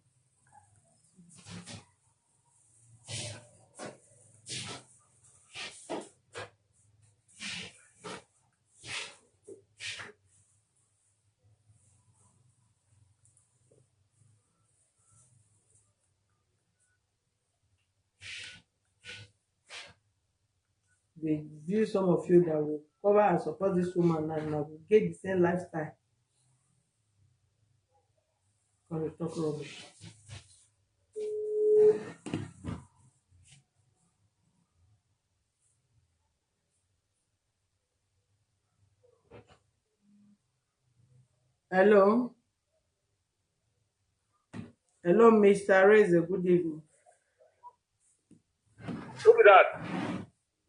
They view some of you that will cover and support this woman and will get the same lifestyle. Gonna talk rubbish. Hello. Hello, Mr. Reze. Good evening. Who is that?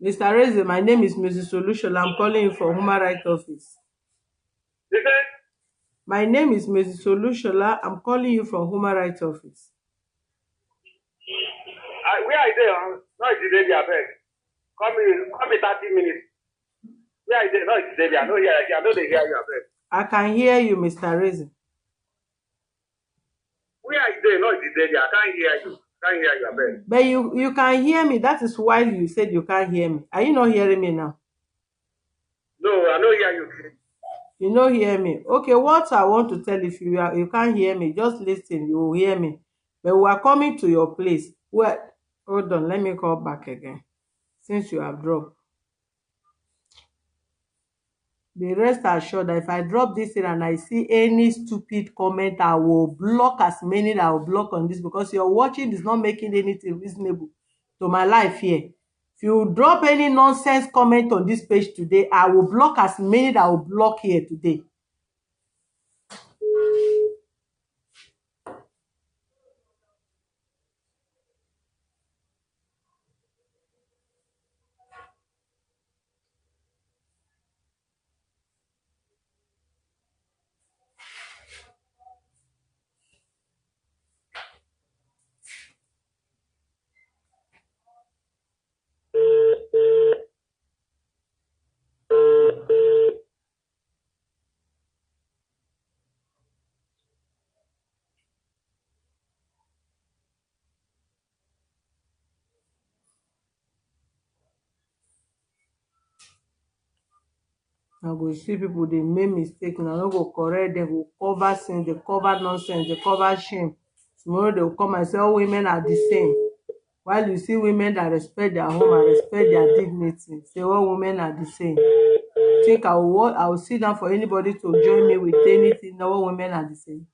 Mr. Reze, my name is Mrs. Solution. I'm calling you from Human Rights Office. You say? My name is Mrs. Solution. I'm calling you from Human Rights Office. Where are you there? No, it's the baby, I beg. Call me 30 minutes. Where are you there? No, it's the baby. I know they hear you, I beg. I can hear you, Mr. Reze. Where are you there? No, it's the baby. I can't hear you. Can't hear you, I beg. But you can hear me. That is why you said you can't hear me. Are you not hearing me now? No, I don't hear you. You don't hear me. Okay, what I want to tell you can't hear me, just listen, you will hear me. But we are coming to your place. Well, hold on, let me call back again. since you have dropped. Be rest assured that if I drop this thing and I see any stupid comment, I will block as many that I will block on this, because your watching is not making anything reasonable to my life here. If you drop any nonsense comment on this page today, I will block as many that I will block here today. I go see people dey make mistake, and I no go correct them, go cover sin, they cover nonsense, they cover shame. Tomorrow they will come and say all women are the same. While you see women that respect their home and respect their dignity, say all women are the same. Think I will sit down for anybody to join me with anything, that all women are the same.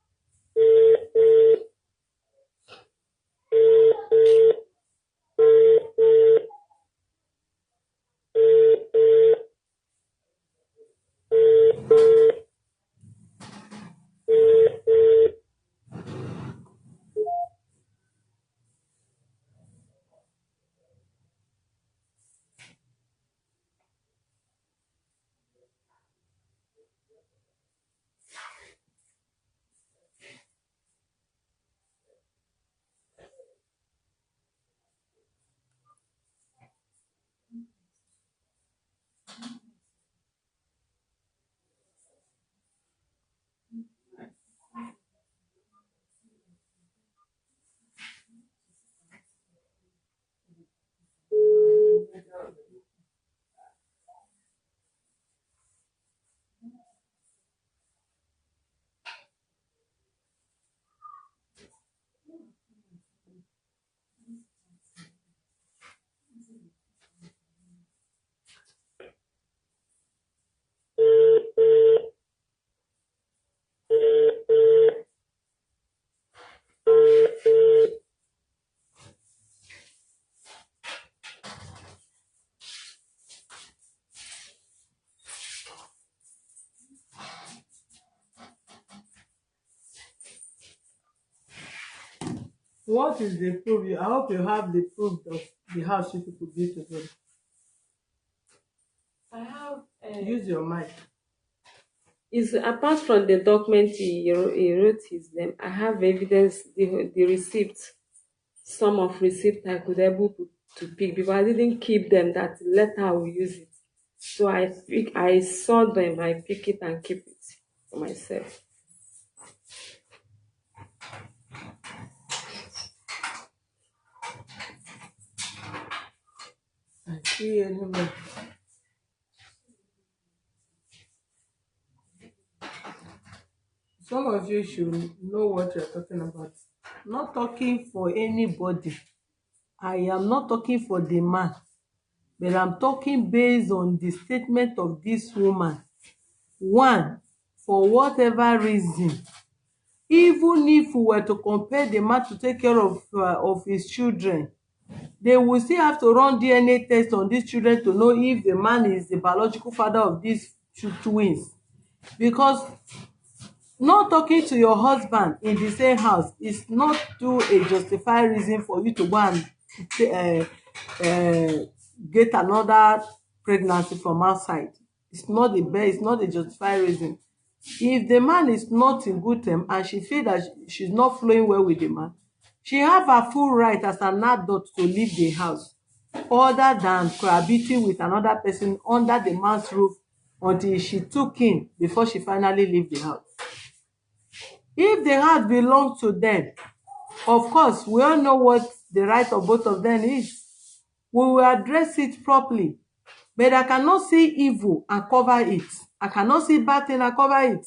What is the proof? I hope you have the proof of the house you people built together. I have. Use your mic. Is apart from the document he wrote his name, I have evidence, the receipt, some of receipt I could able to pick, because I didn't keep them. That later I will use it. So I saw them, I pick it and keep it for myself. I see anyway. Some of you should know what you're talking about. Not talking for anybody. I am not talking for the man, but I'm talking based on the statement of this woman. One, for whatever reason, even if we were to compare the man to take care of his children, they will still have to run DNA test on these children to know if the man is the biological father of these twins. Because not talking to your husband in the same house is not too a justified reason for you to go and get another pregnancy from outside. It's not the best, it's not a justified reason. If the man is not in good term and she feel that she's not flowing well with the man, she have a full right as an adult to leave the house, other than cohabiting with another person under the man's roof until she took in before she finally leave the house. If the house belongs to them, of course, we all know what the right of both of them is. We will address it properly. But I cannot see evil and cover it. I cannot see bad thing and cover it.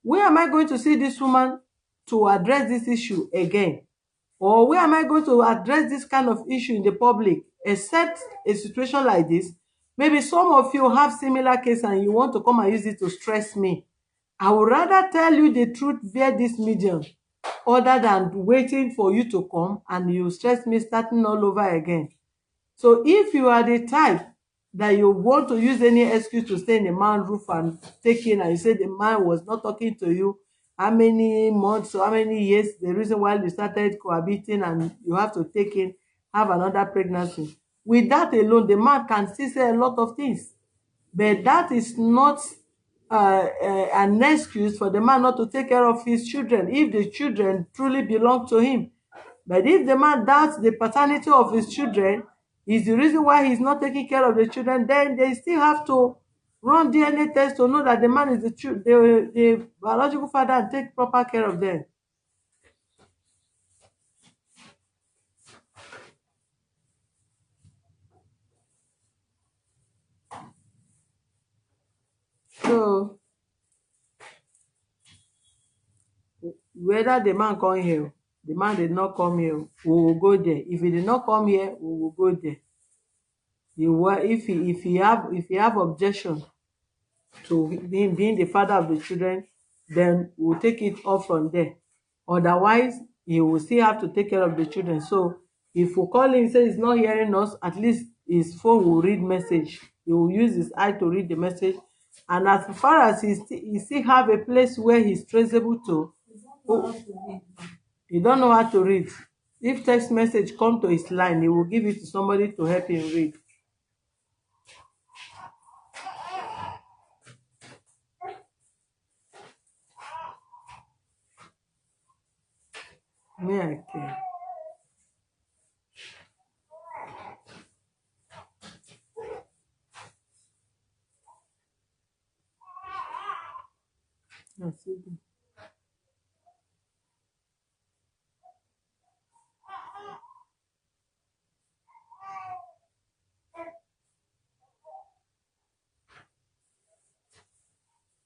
Where am I going to see this woman to address this issue again? Or where am I going to address this kind of issue in the public except a situation like this, maybe some of you have similar case and you want to come and use it to stress me. I would rather tell you the truth via this medium other than waiting for you to come and you stress me starting all over again. So if you are the type that you want to use any excuse to stay in a man's roof and take in, and you say the man was not talking to you how many months or how many years, the reason why you started cohabiting and you have to take in, have another pregnancy. With that alone, the man can still say a lot of things. But that is not an excuse for the man not to take care of his children if the children truly belong to him. But if the man doubts the paternity of his children is the reason why he's not taking care of the children, then they still have to run DNA test to know that the man is the biological father and take proper care of them. So whether the man come here, the man did not come here, we will go there. If he did not come here, we will go there. If he have objection to him being the father of the children, then we'll take it off from there. Otherwise, he will still have to take care of the children. So if we call him, say he's not hearing us, at least his phone will read message. He will use his eye to read the message. And as far as he still have a place where he's traceable to, he don't know how to read. If text message come to his line, he will give it to somebody to help him read. Me, I care. That's it.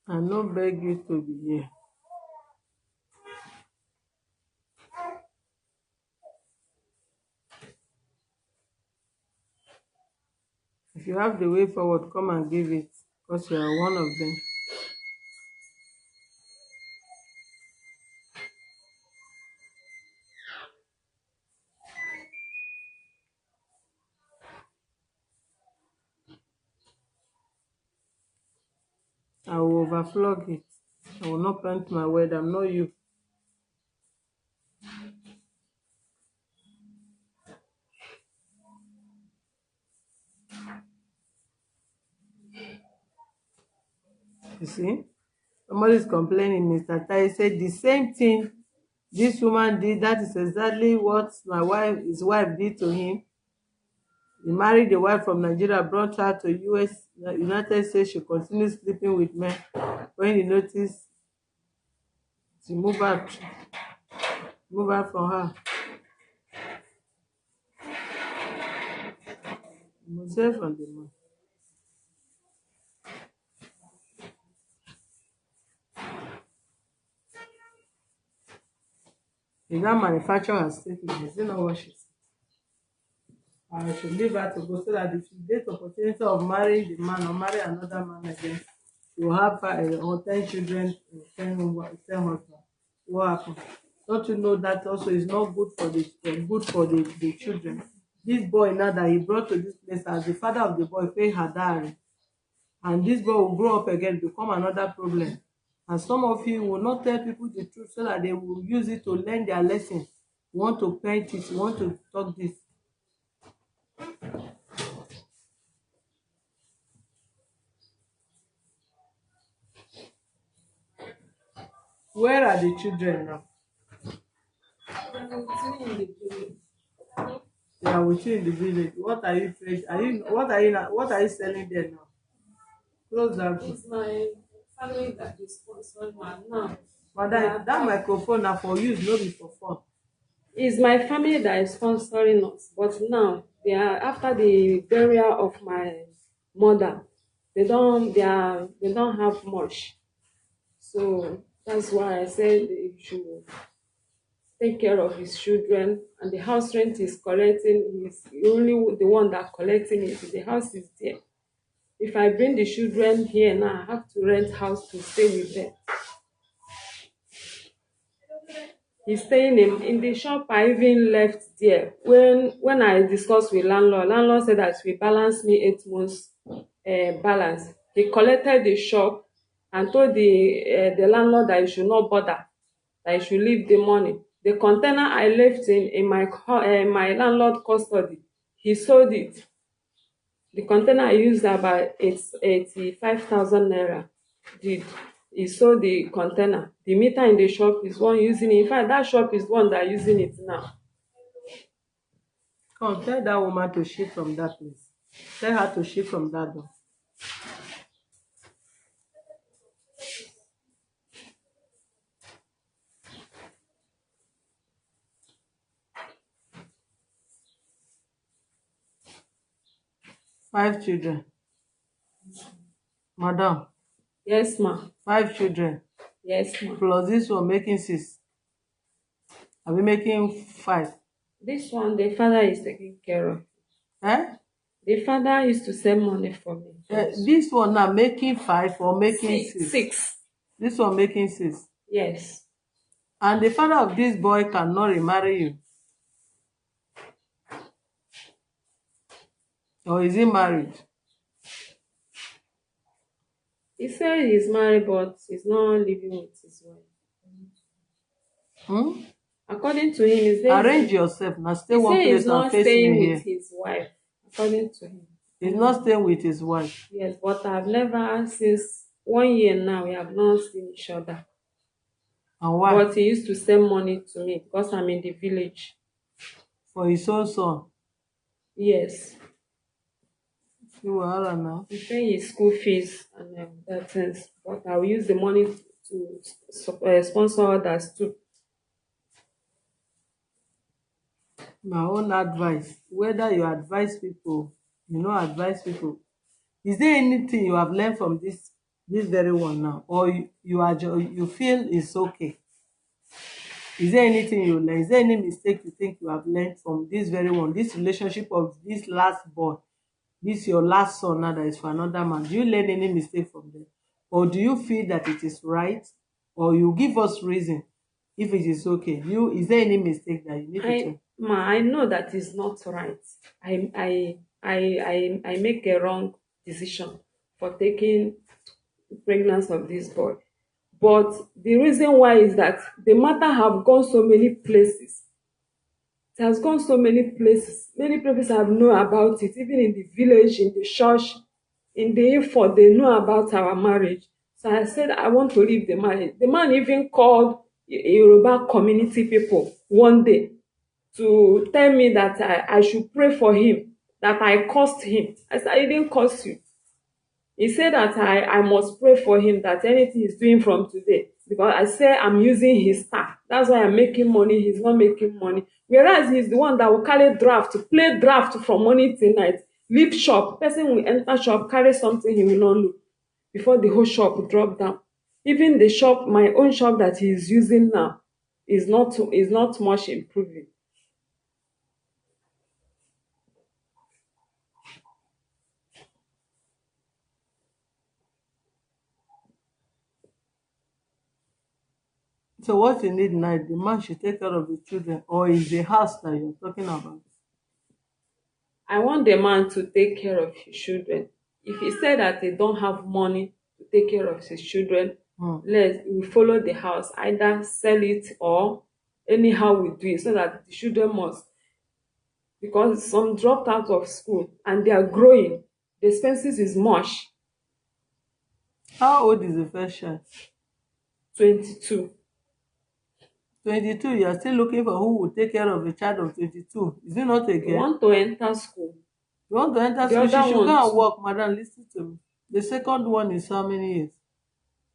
I no beg you to be here. If you have the way forward, come and give it, because you are one of them. I will overflog it. I will not plant my word. I'm not you. You see? Somebody is complaining, Mr. Tai said the same thing this woman did. That is exactly what his wife did to him. He married a wife from Nigeria, brought her to United States. She continued sleeping with men. When he noticed, she moved out from her. Himself and the man. If that manufacturer has taken it, is it not what she said? I should leave her to go so that if she gets the opportunity of marrying the man or marry another man again, she will have 10 children, 10 husbands. What happened? Don't you know that also is not good for the children? This boy now that he brought to this place as the father of the boy pay her dowry, and this boy will grow up again, become another problem. And some of you will not tell people the truth so that they will use it to learn their lesson. You want to paint it, you want to talk this. Where are the children now? They are with you in the village. What are you trading? What are you selling there now? Close that. It's my family that is sponsoring my now. But that microphone now for use, no be for fun. It's my family that is sponsoring us, but now they are after the burial of my mother. They don't have much, so that's why I said you should take care of his children, and the house rent is collecting. He's only the one that collecting it. The house is there. If I bring the children here now, I have to rent house to stay with them. He's staying in the shop. I even left there when I discussed with landlord. Landlord said that we balance me 8 months balance. He collected the shop and told the landlord that he should not bother, that he should leave the money. The container I left in my landlord custody, he sold it. The container I used about 85,000 naira. He sold the container. The meter in the shop is one using it. In fact, that shop is one that using it now. Come, tell that woman to shift from that place. Tell her to shift from that door. Five children. Madam, Yes, ma. 5 children. Yes, ma. Plus this one making 6. Are we making 5? This one, the father is taking care of. Eh? The father used to send money for me. This one now making 5 or making 6? 6. This one making 6. Yes. And the father of this boy cannot remarry you. Or is he married? He said he's married, but he's not living with his wife. According to him, he's arrange yourself now. Stay one place and face me here. He's not staying with his wife. According to him, he's not staying with his wife. Yes, but I've never, since 1 year now, we have not seen each other. And why? But he used to send money to me because I'm in the village. For his own son? Yes. See what now? He pay his school fees and that things, but I will use the money to sponsor others too. My own advice, whether you advise people, you know, advise people, is there anything you have learned from this very one now, or you feel it's okay? Is there anything you learn? Is there any mistake you think you have learned from this very one, this relationship of this last boy, this your last son now that is for another man? Do you learn any mistake from them, or do you feel that it is right, or you give us reason if it is okay? Is there any mistake that you need to change? I know that is not right. I make a wrong decision for taking pregnancy of this boy. But the reason why is that the matter have gone so many places. It has gone so many places. Many people have known about it, even in the village, in the church, in the info, they know about our marriage. So I said, I want to leave the marriage. The man even called Yoruba community people one day to tell me that I should pray for him, that I cursed him. I said, I didn't curse you. He said that I must pray for him, that anything he's doing from today, because I say I'm using his staff. That's why I'm making money. He's not making money. Whereas he's the one that will carry draft, play draft from morning till night, leave shop. Person will enter shop, carry something he will not look before the whole shop will drop down. Even the shop, my own shop that he's using now, is not much improving. So what you need now, the man should take care of the children, or is the house that you're talking about? I want the man to take care of his children. If he said that they don't have money to take care of his children, we follow the house, either sell it or anyhow we do it, so that the children must, because some dropped out of school and they are growing. The expenses is much. How old is the first child? 22. 22, you are still looking for who will take care of a child of 22. Is it not a girl? You want to enter school. You want to enter school? She should go and work, madam. Listen to me. The second one is how many years?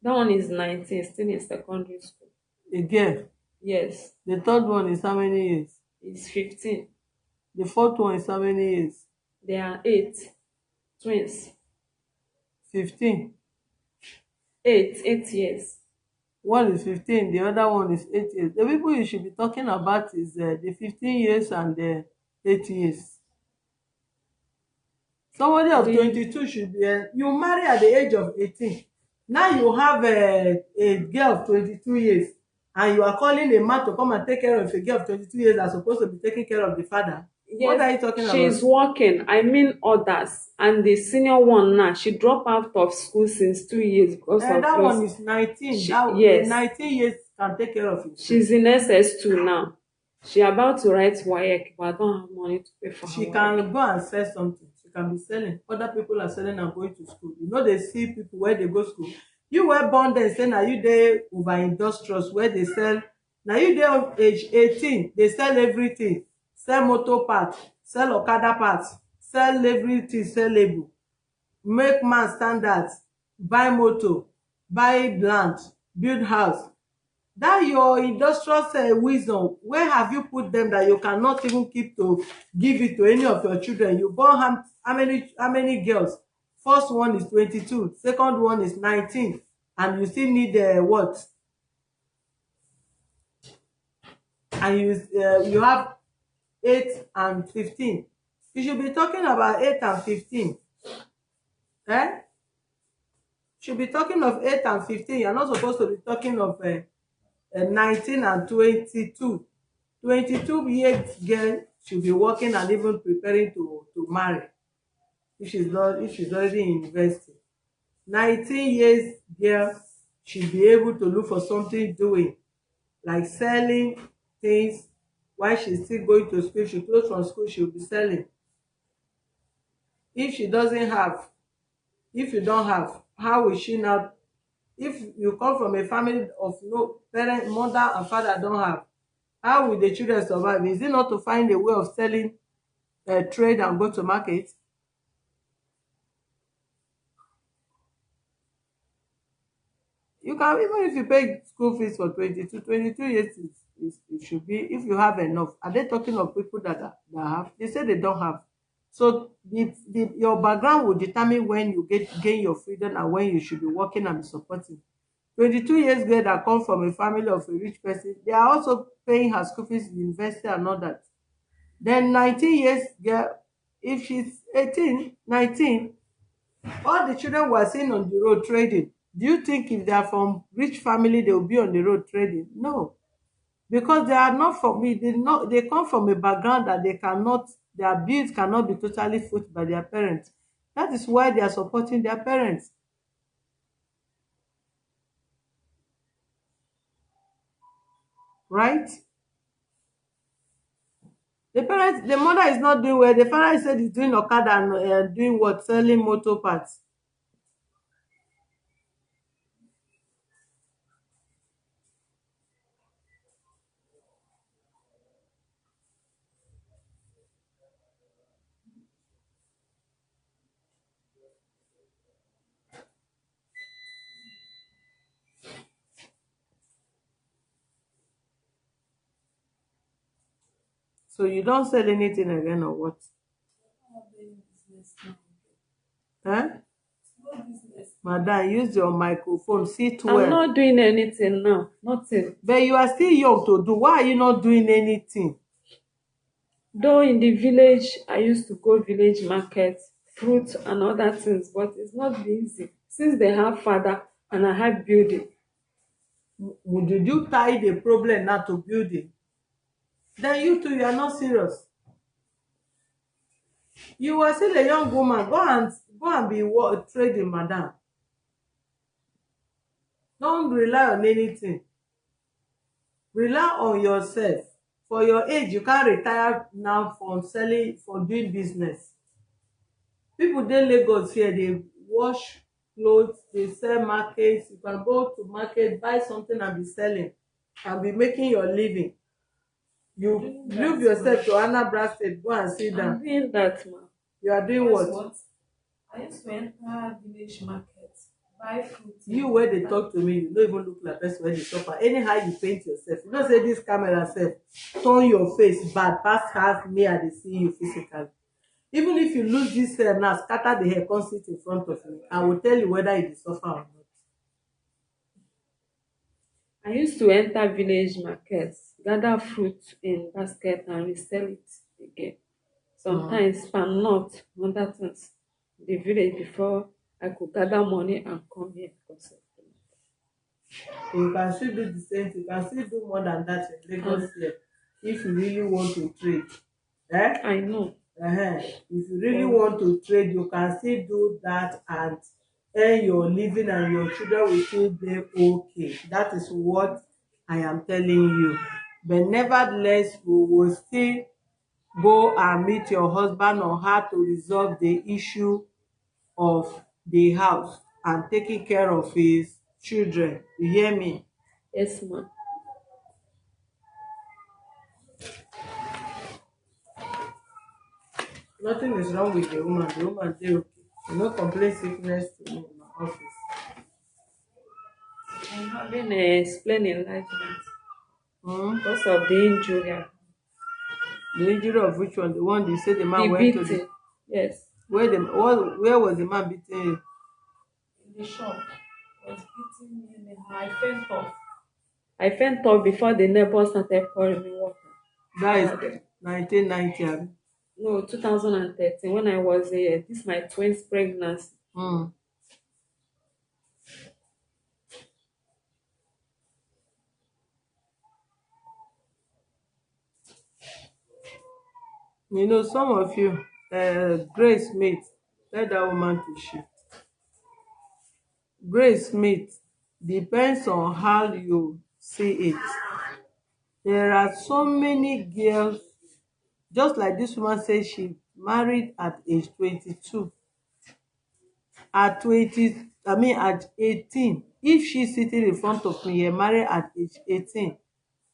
That one is 19, still in secondary school. A girl? Yes. The third one is how many years? It's 15. The fourth one is how many years? They are 8 twins. 15. 8 years. One is 15, the other one is 8 years. The people you should be talking about is the 15 years and the 8 years. Somebody of 22 should be, you marry at the age of 18. Now you have a girl of 22 years and you are calling a man to come and take care of a girl of 22 years that's supposed to be taking care of the father. What are you talking about? She's working. I mean others. And the senior one now, she dropped out of school since 2 years because of that those. one is 19. Yes. 19 years can take care of it. She's in SS2 now. She about to write WAEC, but I don't have money to pay for her. She can go and sell something. She can be selling. Other people are selling and going to school. You know, they see people where they go to school. You were born there, say, now you there over industrials where they sell. Now you there of age 18, they sell everything. Sell motor parts, sell Okada parts, sell everything, sell label. Make man standards, buy motor, buy land, build house. That your industrial wisdom, where have you put them that you cannot even keep to give it to any of your children? You born how many girls? First one is 22, second one is 19, and you still need what? And you have 8 and 15. You should be talking about 8 and 15. You should be talking of 8 and 15. You're not supposed to be talking of 19 and 22. 22-year girl should be working and even preparing to marry if she's already in university. 19 years girl should be able to look for something doing, like selling things while she's still going to school. She close from school, she'll be selling. If you don't have, how will she now? If you come from a family of no parent, mother and father don't have, how will the children survive? Is it not to find a way of selling, trade and go to market? You can, even if you pay school fees for 22 years, it should be, if you have enough. Are they talking of people that have? They say they don't have. So your background will determine when you gain your freedom and when you should be working and be supporting. 22 years girl that come from a family of a rich person, they are also paying her school fees in university and all that. Then 19 years girl, if she's 18, 19, all the children were seen on the road trading. Do you think if they are from rich family, they will be on the road trading? No. Because they are not from me, they come from a background that their bills cannot be totally footed by their parents. That is why they are supporting their parents. Right? The mother is not doing well. The father said he's doing Okada and doing what? Selling motor parts. So you don't sell anything again or what? Huh? Madam, use your microphone. Sit well. I'm not doing anything now. Nothing. But you are still young to do. Why are you not doing anything? Though in the village, I used to go village market, fruits and other things, but it's not easy. Since they have father and I have building. Did you tie the problem now to building? Then you too, you are not serious. You are still a young woman. Go and be trading, madam. Don't rely on anything. Rely on yourself. For your age, you can't retire now from doing business. People dey Lagos here, they wash clothes, they sell markets. You can go to market, buy something and be selling and be making your living. You leave yourself to Anambra State, go and sit down. I'm doing that, ma. You are doing what? I used to enter village market, buy fruit. You where they talk to me, you don't even look like person where they suffer. Anyhow you paint yourself. You don't say this camera self, turn your face bad, past half me and they see you physically. Even if you lose this hair now, scatter the hair, come sit in front of me. I will tell you whether it is suffer or not. I used to enter village markets, gather fruit in basket and resell it again. Sometimes palm nut, other things in the village before I could gather money and come here because of So you can still do the same thing. You can still do more than that in Lagos here if you really want to trade. I know. If you really want to trade, you can still do that and earn your living and your children will still be okay. That is what I am telling you. But nevertheless, we will still go and meet your husband on how to resolve the issue of the house and taking care of his children. You hear me? Yes, ma'am. Nothing is wrong with the woman. The woman dey okay. You no complain sickness to me in my office. I'm having a spleen enlargement because of the injury. The injury of which one? The one you say the man The went to beating. the Yes. where was the man beating you? In the shop. Was beating me anyhow. I faint off. I faint off before the neighbor started pouring me water. That is 1990. Abi? No, 2013 when I was this my twins pregnancy. You know, some of you, Grace Smith, tell that woman to shift. Grace Smith, depends on how you see it. There are so many girls, just like this woman said, she married at age 22. At 18. If she's sitting in front of me here, married at age 18,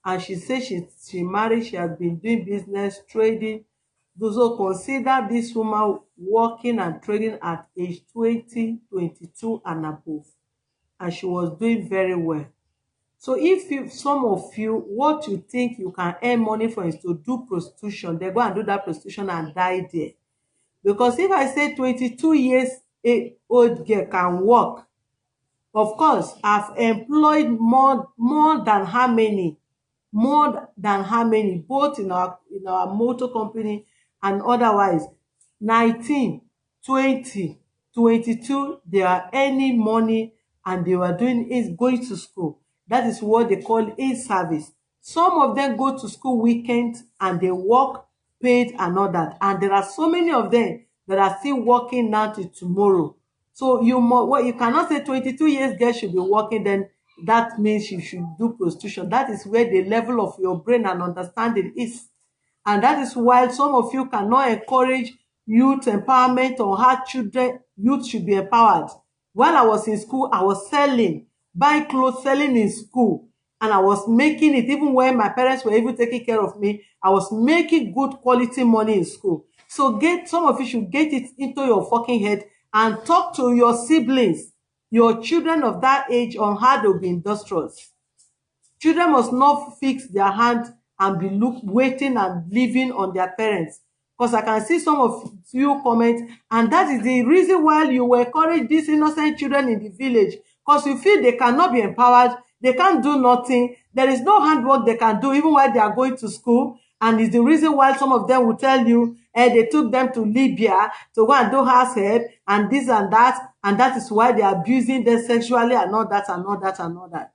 and she said she married, she has been doing business, trading. So consider this woman working and trading at age 20, 22 and above. And she was doing very well. So if some of you, what you think you can earn money for is to do prostitution, they go and do that prostitution and die there. Because if I say 22 years old girl can work, of course, I've employed more than how many, both in our motor company and otherwise. 19, 20, 22, they are earning money and they were going to school. That is what they call in-service. Some of them go to school weekends and they work paid and all that. And there are so many of them that are still working now till tomorrow. So you cannot say 22 years girl should be working, then that means you should do prostitution. That is where the level of your brain and understanding is. And that is why some of you cannot encourage youth empowerment on how youth should be empowered. While I was in school, I was buying clothes, selling in school. And I was making it, even when my parents were even taking care of me, I was making good quality money in school. So some of you should get it into your fucking head and talk to your siblings, your children of that age, on how they'll be industrious. Children must not fix their hand and be waiting and living on their parents. Because I can see some of you comment, and that is the reason why you will encourage these innocent children in the village. Because you feel they cannot be empowered, they can't do nothing, there is no handwork they can do even while they are going to school. And it's the reason why some of them will tell you they took them to Libya to go and do house help and this and that is why they are abusing them sexually and all that and all that and all that.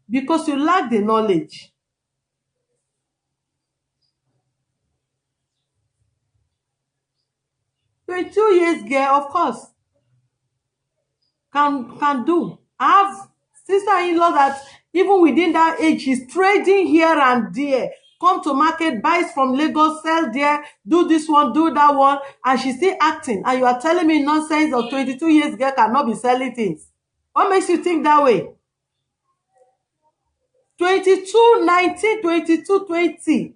Because you lack the knowledge. So 2 years girl, of course, can do. I have sister-in-law that even within that age, she's trading here and there. Come to market, buys from Lagos, sell there, do this one, do that one, and she's still acting. And you are telling me nonsense of 22 years girl cannot be selling things. What makes you think that way? 22, 19, 22, 20.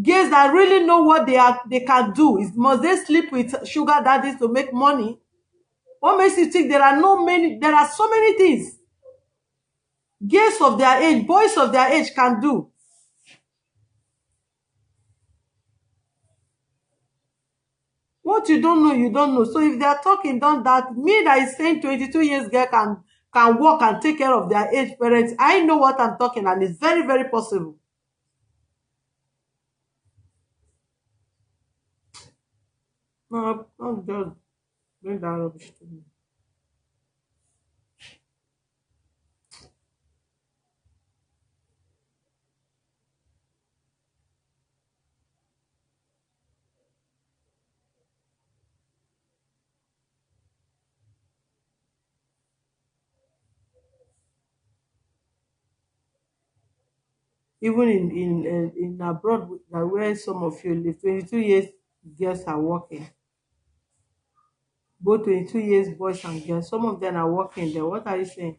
Girls that really know what they can do. Must they sleep with sugar daddies to make money? What makes you think there are so many things girls of their age, boys of their age can do? What you don't know, you don't know. So if they are talking, don't that me that is saying 22 years girl can work and take care of their aged parents. I know what I'm talking, and it's very, very possible. No, don't just bring that rubbish to me. Even in abroad, where some of you live, 22 years girls are working. Both 22 years boys and girls, some of them are working there. What are you saying?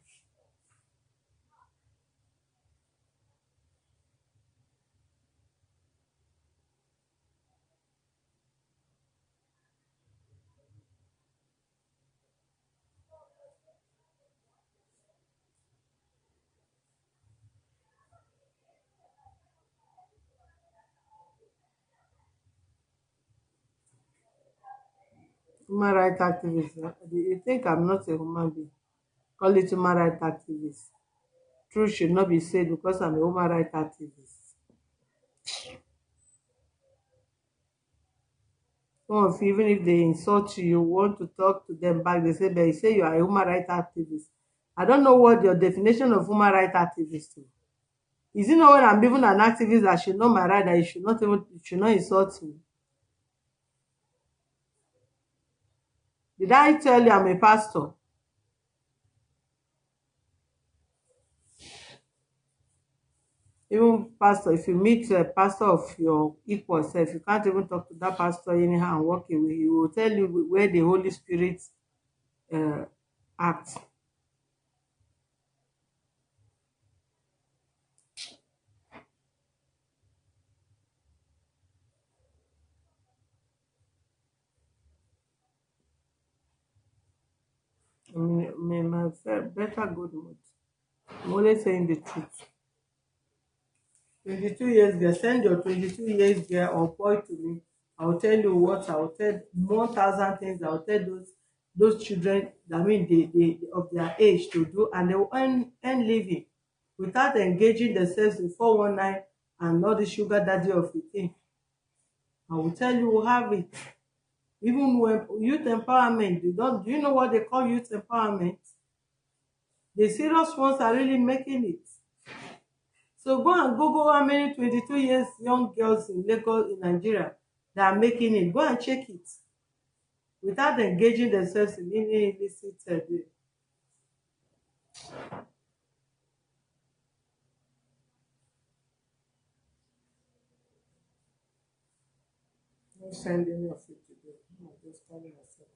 Human rights activist. You think I'm not a human being? Call it human rights activist. Truth should not be said because I'm a human rights activist. Some of you, even if they insult you, you want to talk to them back, they say you are a human rights activist. I don't know what your definition of human rights activist is. Is it not when I'm even an activist that should know my right, that you should not insult me? Did I tell you I'm a pastor? Even pastor, if you meet a pastor of your equal self, you can't even talk to that pastor anyhow and walk away. He will tell you where the Holy Spirit acts. My better good mood. I'm only saying the truth. 22 years girl, send your 22 years girl or boy to me. I'll tell you what, I'll tell 1,000 things. I'll tell those children, I mean, they of their age to do, and they will earn living without engaging themselves in 419 and not the sugar daddy of the thing. I will tell you who have it. Even when youth empowerment, do you know what they call youth empowerment? The serious ones are really making it. So go and Google how many 22 years young girls in Lagos, in Nigeria, that are making it. Go and check it without engaging themselves in any illicit don't send any of it to them. I'm just telling myself.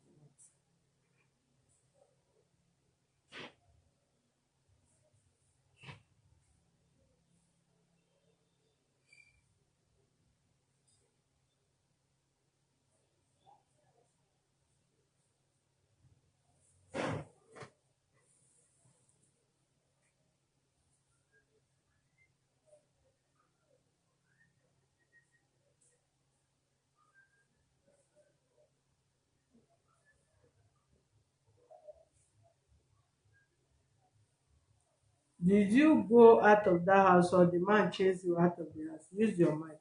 Did you go out of that house or the man chased you out of the house? Use your mind.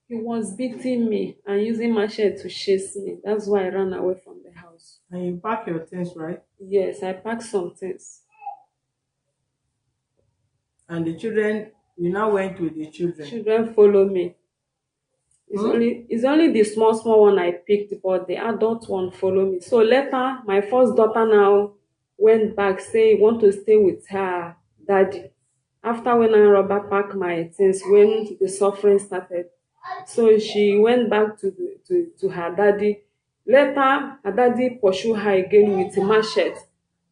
He was beating me and using machete to chase me. That's why I ran away from the house. And you pack your things, right? Yes, I packed some things. And the children, you now went with the children. Children follow me. It's only the small one I picked, but the adult one follow me. So later, my first daughter now went back saying want to stay with her daddy. After when I rubber pack my things, when the suffering started, so she went back to her daddy. Later, her daddy pursued her again with a machete.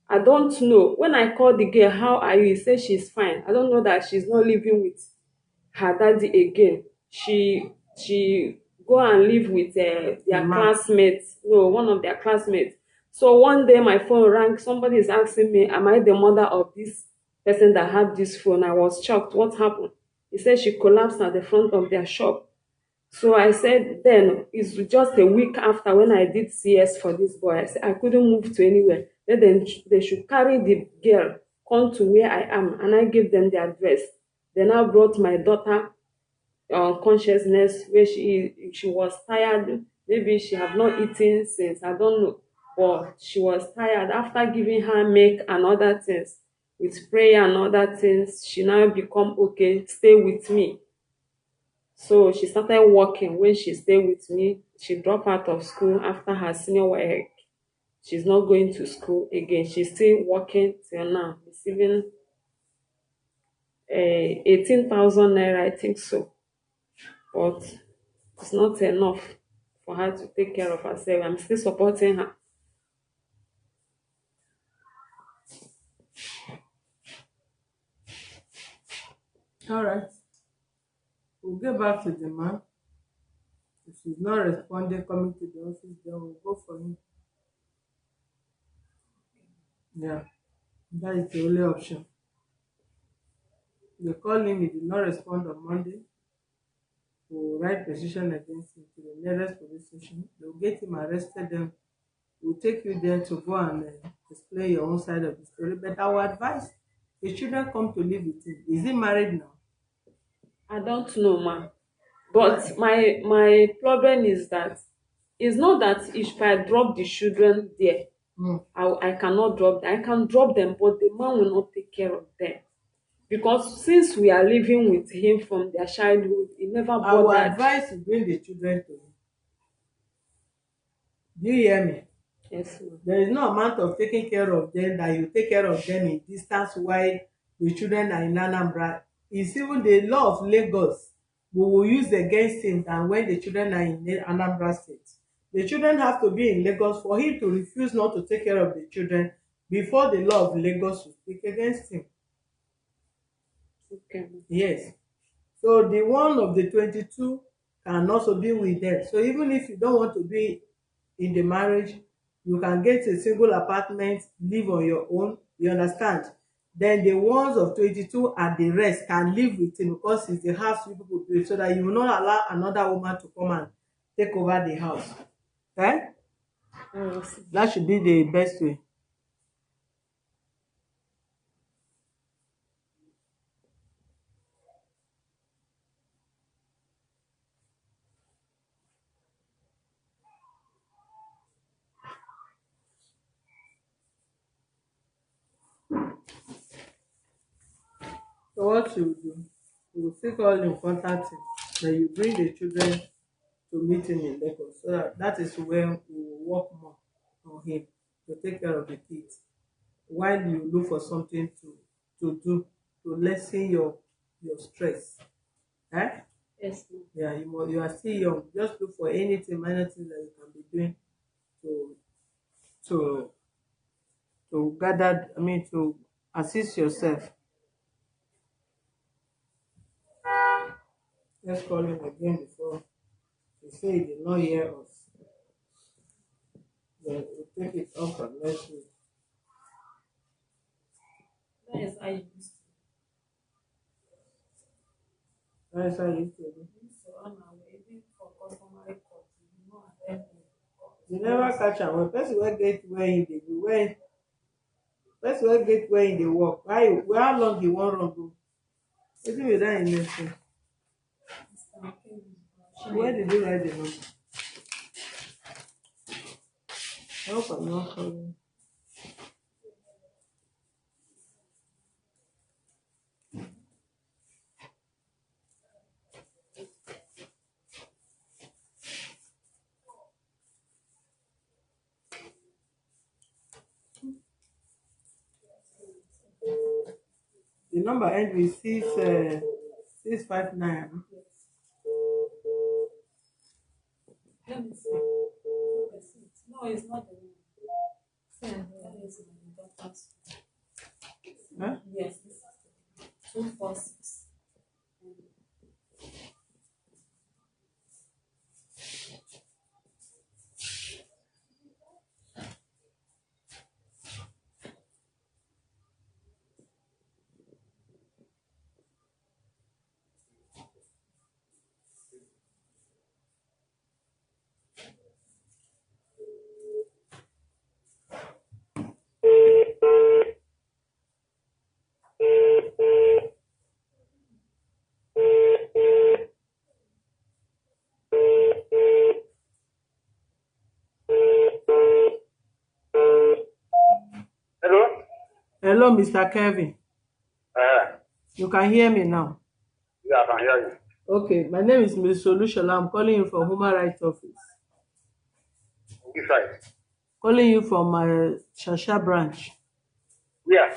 I don't know. When I called the girl, how are you? He said she's fine. I don't know that she's not living with her daddy again. She go and live with their classmates. No, one of their classmates. So one day my phone rang. Somebody is asking me, am I the mother of this person that had this phone? I was shocked. What happened? He said she collapsed at the front of their shop. So I said, then it's just a week after when I did CS for this boy. I said I couldn't move to anywhere. Then they should carry the girl come to where I am, and I give them the address. Then I brought my daughter consciousness where she was tired. Maybe she have not eaten since, I don't know, but she was tired. After giving her milk and other things, with prayer and other things, she now become okay, stay with me. So she started working. When she stayed with me, she dropped out of school after her senior work. She's not going to school again. She's still working till now, receiving 18,000 naira, I think so. But it's not enough for her to take care of herself. I'm still supporting her. All right. We'll get back to the man. If he's not responding, coming to the office, then we'll go for him. Yeah, that is the only option. They call him, he did not respond on Monday. We'll write petition against him to the nearest police station. They'll get him arrested, then we'll take you there to go and explain your own side of the story. But I would advise the children come to live with him. Is he married now? I don't know, ma. But my problem is that it's not that if I drop the children there, I cannot drop them. I can drop them, but the man will not take care of them. Because since we are living with him from their childhood, he never I will bothered. advise you bring the children to him. Do you hear me? Yes, ma'am. There is no amount of taking care of them that you take care of them in distance while the children are in Anambra. It's even the law of Lagos we will use against him than when the children are in Anambra State. The children have to be in Lagos for him to refuse not to take care of the children before the law of Lagos will speak against him. Okay. Yes. So the one of the 22 can also be with them. So even if you don't want to be in the marriage, you can get a single apartment, live on your own. You understand? Then the ones of 22 and the rest can live with him because it's the house you people build, so that you will not allow another woman to come and take over the house. Okay? Yes. That should be the best way. So what you do, you will still call him, contact him, then you bring the children to meet him in Lagos. So that is when we will work more on him to take care of the kids while you look for something to do to lessen your stress. Eh? Yes, ma'am. Yeah, you are still young. Just look for anything, minor things that you can be doing to to gather. I mean, to assist yourself. Let's call him again before he say he did not hear us. Then we'll take it up and next week. That is how you used That's how you used to do. to. So on our way, even for customary court, you know, and then You never catch am. When person wey get where him dey go, when person wey get where him dey work, how long he wan run go? Wetin be that him next thing? Where did you write the number? I hope I'm not calling. The number ends with 659. let me see. No, it's not the one. That is my daughter's. Huh? Yes, this is the 246. Hello, Mr. Kevin. You can hear me now. Yeah, I can hear you. Okay, my name is Ms. Solushola. I'm calling you from Human Rights Office. Which side? Calling you from my Shasha branch. Yeah.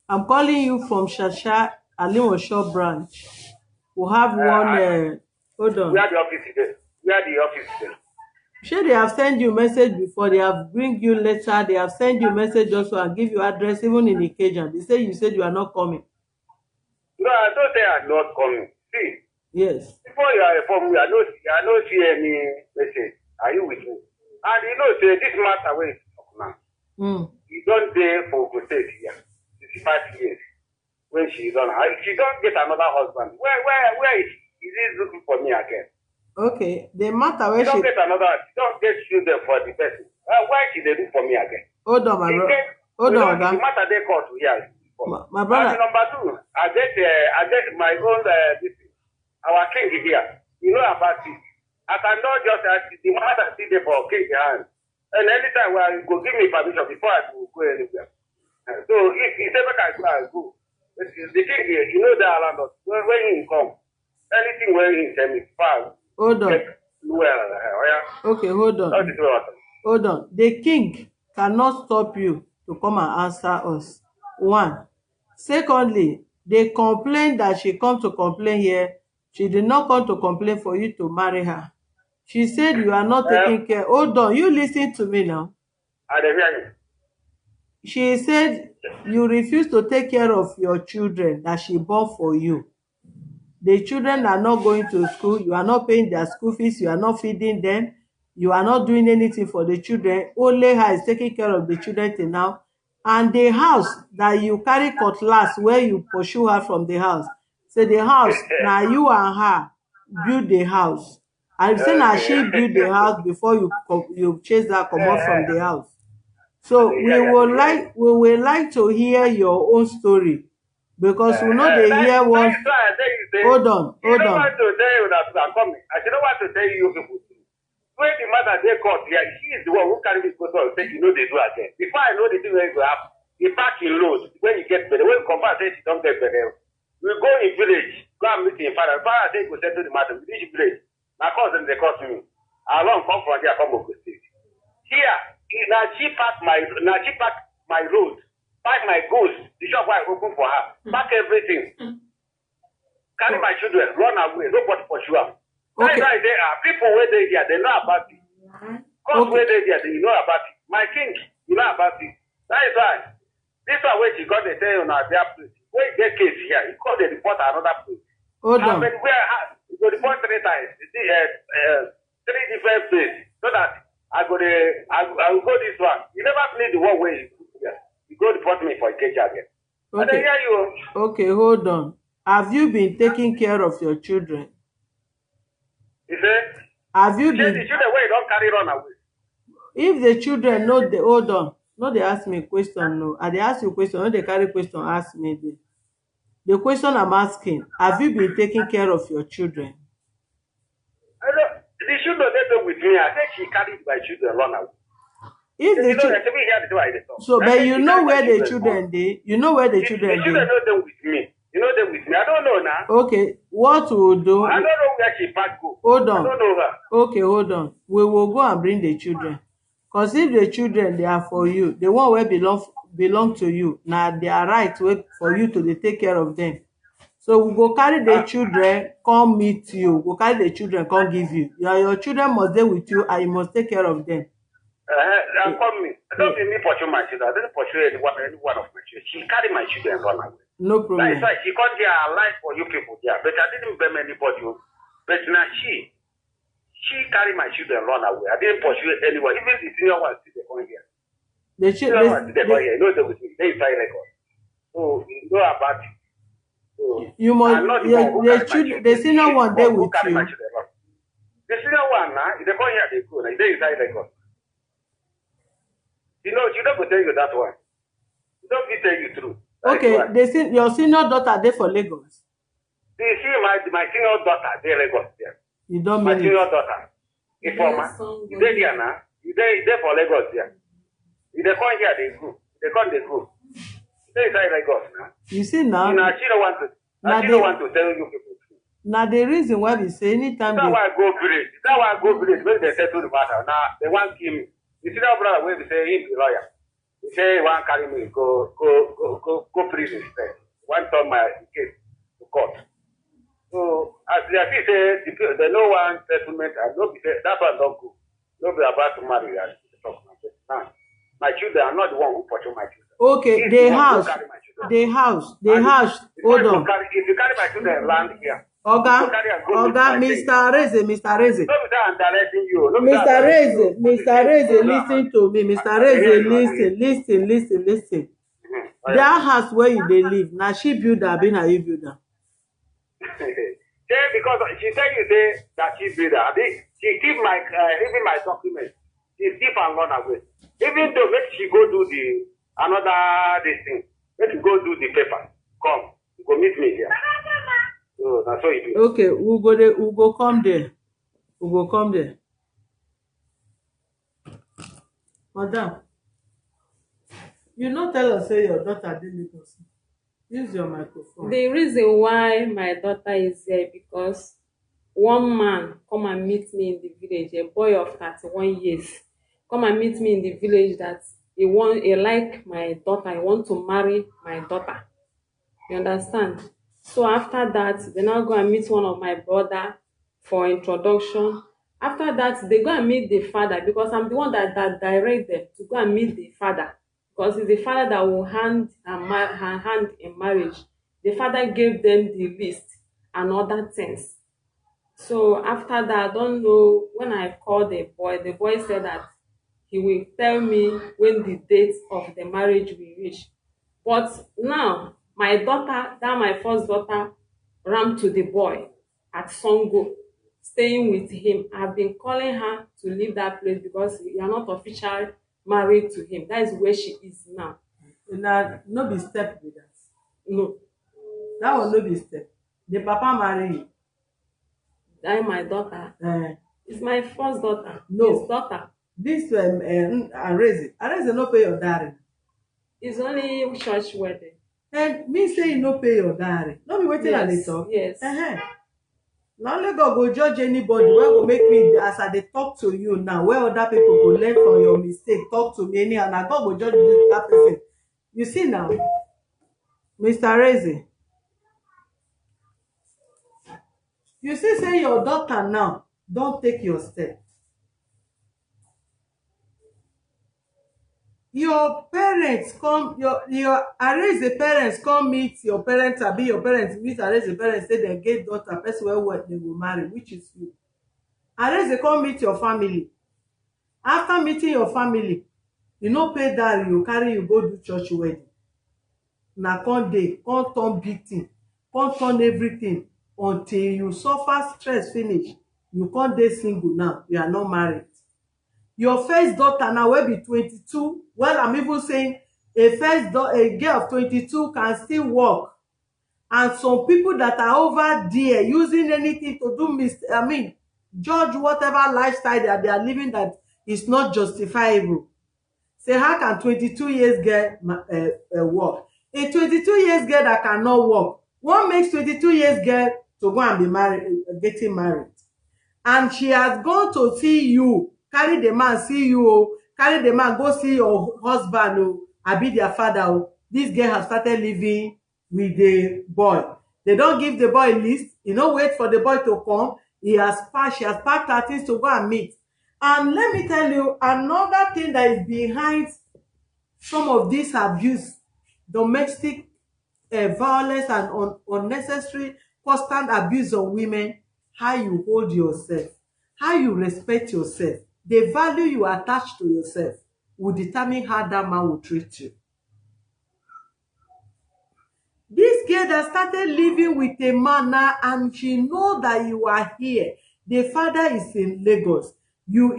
I'm calling you from Shasha Alimosho branch. We have one. Hold on. We are the office today. We are the office today. Sure, they have sent you message before. They have bring you letter. They have sent you message also and give you address even in occasion. They say you said you are not coming. No, I don't say I'm not coming. See, Yes. before you are informed me, I don't see any message. Are you with me? And you know, say this matter where it's now. You don't dare for Ogun State here. 65 years. When she don't get another husband. Where is she? Is he looking for me again? Okay. The matter where She don't get children for the person. Why should they do for me again? Hold on, my brother. Hold on, the matter they call to here. My brother. And number two, I get my own our king here. You know about it. I cannot just ask the matter still there for king hand. And anytime where you go give me permission before I go anywhere. So if ever I go, the king here, you know that around us. When he come, anything where he tell me, fine. Hold on. Okay, hold on. Hold on. The king cannot stop you to come and answer us. One. Secondly, they complain that she come to complain here. She did not come to complain for you to marry her. She said you are not taking care. Hold on. You listen to me now. I hear you. She said you refuse to take care of your children that she born for you. The children are not going to school. You are not paying their school fees. You are not feeding them. You are not doing anything for the children. Only her is taking care of the children till now. And the house that you carry cutlass where you pursue her from the house. So the house, now you and her build the house. And say now she build the house before you chase her come out from the house. So we would like to hear your own story. Because we know they hear one. Hold on. You don't want to tell you that you are coming. I don't want to tell you people. When the mother they caught here, she is the one who carry this photo and say, you know they do again. Before I know the thing where you have, the parking load, when you get better, when you come back, say she don't get better. We go in village, go and meet in father. Father say go settle the matter, we reach village. Now cousin they caught me. I long come from there, come over state. Here, now she pack my road. Pack my goods, the shop where I open for her, pack everything. Carry my children, run away, nobody pursue her. Okay. That's why there are people where they here, they know about it. Cause where they here, they know about it. My king, you know about it. That is why. This one where she got the tell you now, their place. Where get case here, you call the report another place. Hold on. But where you go report 3 times, 3 different places, so that I will go this one. You never play the one way. You go report me for a cage again. Okay. And then hear you. Okay, hold on. Have you been taking care of your children? You say? Have you been? The children where you don't carry run away. If the children know the hold on, no, they ask me question. No, they ask you question. No, they carry question. Ask me. The question I'm asking: have you been taking care of your children? I know the children they do with me. I think she carried my children run away. If the children, so but you know where the children they, you know where the children. The children know them with me. You know them with me. I don't know now. Okay, what we will do? I don't know where she packed go. Hold on. I don't know her. Okay, hold on. We will go and bring the children. Cause if the children they are for you, the one where belong to you. Now they are right for you to take care of them. So we go carry the children, come meet you. Go carry the children, come give you. Your children must stay with you, and you must take care of them. Come me. Don't be me pursue my children. I didn't pursue any one of my children. She carried my children and run away. No problem. That is why she can't get her life for you people there. But I didn't blame anybody. But now she carried my children and run away. I didn't pursue anyone. Even the senior ones still they come here. The children ones still they come here. You know they with me. They inside record. So you know about it. So you must the senior one they with you. The senior one now, if they come here, they go. Now they inside record. You know, she don't go tell you that one. She don't be tell you true. Okay, your senior daughter there for Lagos. You see, my senior daughter there Lagos there. You don't my mean senior daughter. Informer. You there now. You there for Lagos there. If they come here, they go. They come, they go. Say inside Lagos now. You see now. Now she don't want to. Now she don't want to tell you people. Now the reason why we say anytime that's why I go village. That's why I go village when they settle the matter. Now they want kill me. You see that brother when we say he's a lawyer. He say he want carry me go prison instead. One turn my case to court. So as they say the no one settlement and no be say that one don't go. No be about to marry and talk now. My children are not the one who pursue my children. Okay, the house. Hold on. If you carry my children land here. Oga, Mr. Reze. Mr. Reze, listen to me. Mr. Reze, listen. That house where you dey live, now she build her, be na you build her. Because she tell you say that she build her. She keep my even my document. She keep and run away. Even though make she go do this thing, make she go do the paper. Come, you go meet me here. So that's what you do. Okay, we go come there. Madam, you not tell us say your daughter dey Lagos. Use your microphone. The reason why my daughter is here because one man come and meet me in the village, a boy of 31 years, come and meet me in the village that he like my daughter, he want to marry my daughter. You understand? So after that, they now go and meet one of my brother for introduction. After that, they go and meet the father because I'm the one that direct them to go and meet the father because it's the father that will hand in marriage. The father gave them the list and other things. So after that, I don't know, when I called the boy said that he will tell me when the date of the marriage will reach. But now, my daughter, my first daughter, ran to the boy at Songo, staying with him. I've been calling her to leave that place because we are not officially married to him. That is where she is now. Now, no be step with that. No. That will no be step. The papa marry you. That is my daughter. It's my first daughter. No. His daughter. This Areze no pay your dowry. It's only church wedding. And me say you no pay your dowry. No be wetin I dey talk. Yes. Now let God go judge anybody wey go make me as I dey talk to you now, where other people go learn from your mistake, talk to me anyhow. Now God go judge that person. You see now, Mr. Reze, you see say your daughter now don take your step. Your parents come, your Areze parents come meet your parents, abi your parents meet Areze parents, say dem get daughter, person wey dem go marry, which is you. Areze come meet your family. After meeting your family, you no pay dowry, you carry you go do church wedding. Na come dey, come turn big thing, come turn everything until you suffer stress finish. You come dey single now, you are not married. Your first daughter now wey be 22, well, I'm even saying a girl of 22 can still work. And some people that are over there using anything to do judge whatever lifestyle that they are living that is not justifiable. Say, how can 22 years girl work? A 22 years girl that cannot work, what makes 22 years girl to go and be married, getting married? And she has gone to see you, carry the man see you, carry the man go see your husband, abi their father. This girl has started living with the boy. They don't give the boy list. You know, wait for the boy to come. She has packed her things to go and meet. And let me tell you, another thing that is behind some of this abuse, domestic violence and unnecessary constant abuse of women, how you hold yourself, how you respect yourself, the value you attach to yourself will determine how that man will treat you. This girl that started living with a man now, and she know that you are here. The father is in Lagos.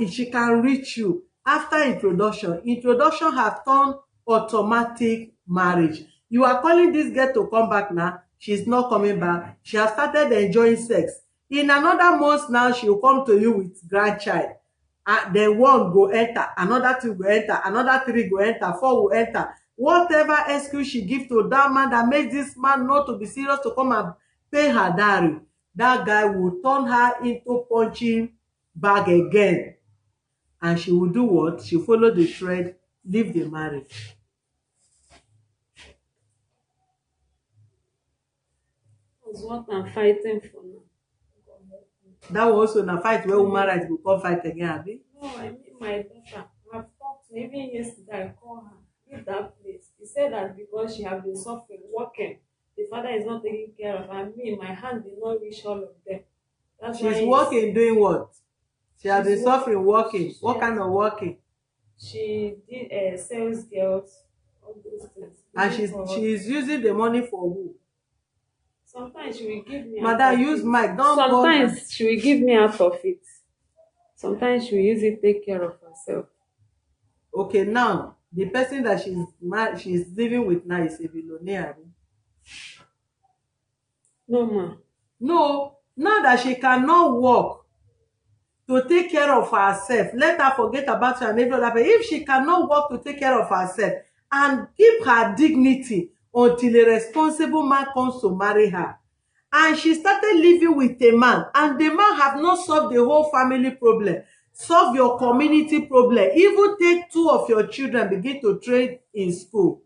She can reach you after introduction. Introduction have turned automatic marriage. You are calling this girl to come back now. She's not coming back. She has started enjoying sex. In another month now, she will come to you with grandchild. Then one go enter, another two go enter, another three go enter, four will enter. Whatever excuse she give to that man that makes this man not to be serious to come and pay her dowry, that guy will turn her into punching bag again. And she will do what? She follow the thread, leave the marriage. That's what I'm fighting for now. That was also na fight where woman rights go come fight again, abi? No, I mean my daughter. I've talked to even yesterday. I called her. Leave that place. He said that because she has been suffering, working, the father is not taking care of her. Me, my hand did not reach all of them. That's She's working, doing what? She has been suffering, working. What kind of working? She did sales girls, all those things. And she's using the money for who? Sometimes she will give me. Madam, use mic. Don't. Sometimes she will give me out of it. Sometimes she will use it take care of herself. Okay, now the person that she's living with now is a billionaire. No, ma. No, now that she cannot work to take care of herself, let her forget about her and every other person. If she cannot work to take care of herself and keep her dignity until a responsible man comes to marry her, and she started living with a man, and the man have not solved the whole family problem, solve your community problem, even take 2 of your children begin to train in school,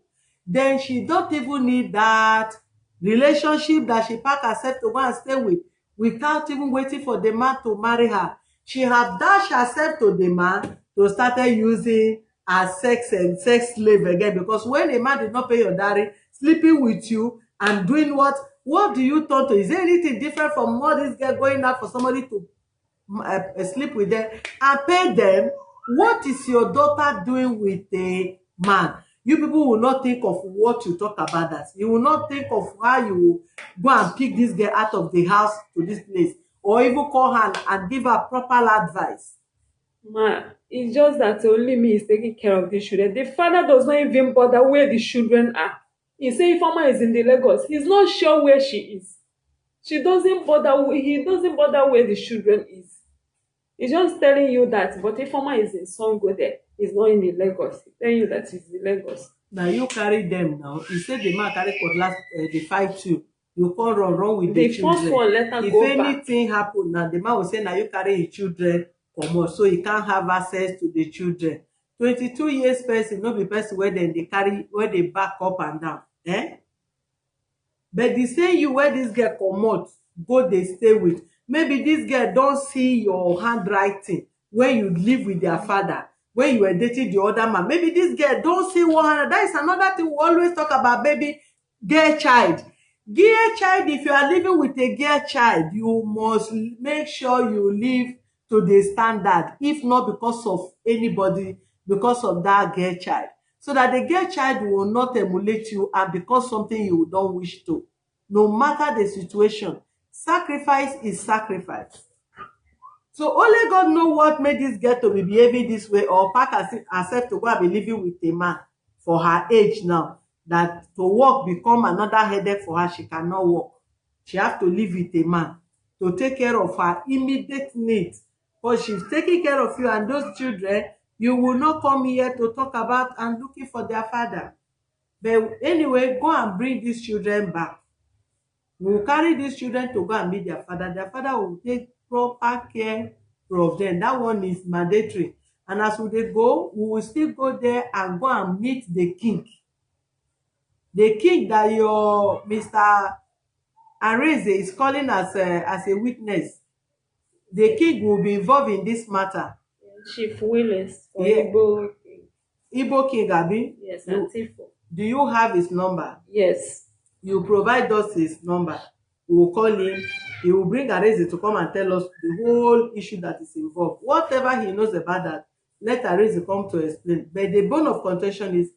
then she don't even need that relationship that she pack herself to go and stay with without even waiting for the man to marry her. She have dashed herself to the man to started using as sex slave again, because when a man did not pay your dowry, sleeping with you and doing what do you turn to? Is there anything different from what this girl going out for somebody to sleep with them and pay them? What is your daughter doing with a man? You people will not think of what you talk about that. You will not think of how you will go and pick this girl out of the house to this place, or even call her and give her proper advice. Ma, it's just that only me is taking care of the children. The father does not even bother where the children are. He say Ifeoma is in the Lagos. He's not sure where she is. He doesn't bother where the children is. He's just telling you that, but Ifeoma is in Sango there. He's not in the Lagos. He's telling you that he's in Lagos. Now you carry them now. You say the man carry cutlass, they fight you. You can't run with the children. The first one let her if go back. Anything happen now, the man will say now you carry your children comot, so he can't have access to the children. 22 years person, no be person where then they carry, where they back up and down. But the same you where this girl comot, go they stay with. Maybe this girl don't see your handwriting when you live with their father, when you were dating the other man. Maybe this girl don't see one. That is another thing we always talk about, baby. Girl child. Girl child, if you are living with a girl child, you must make sure you live to the standard, if not because of anybody, because of that girl child, so that the girl child will not emulate you and become something you don't wish to. No matter the situation, sacrifice is sacrifice. So only God know what made this girl to be behaving this way, or pack herself to go and be living with a man for her age now, that to work become another headache for her. She cannot work. She have to live with a man to take care of her immediate needs. But she's taking care of you and those children. You will not come here to talk about and looking for their father. But anyway, go and bring these children back. We will carry these children to go and meet their father. Their father will take proper care of them. That one is mandatory. And as we go, we will still go there and go and meet the king. The king that your Mr. Areze is calling as a witness. The king will be involved in this matter. Chief Willis for Igbo king, abi? Yes, Antifo. Do you have his number? Yes. You provide us his number. We will call him. He will bring Areze to come and tell us the whole issue that is involved. Whatever he knows about that, let Areze come to explain. But the bone of contention is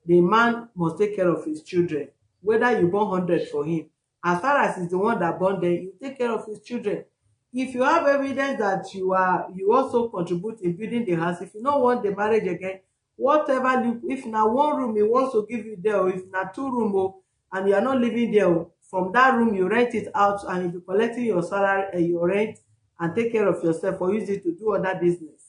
the man must take care of his children. Whether you born 100 for him, as far as he's the one that born them, you take care of his children. If you have evidence that you also contribute in building the house, if you don't want the marriage again, whatever, if na 1 room he wants to give you there, or if na 2 room, and you are not living there, from that room you rent it out and you'll be collecting your salary and your rent and take care of yourself, or use it to do other business.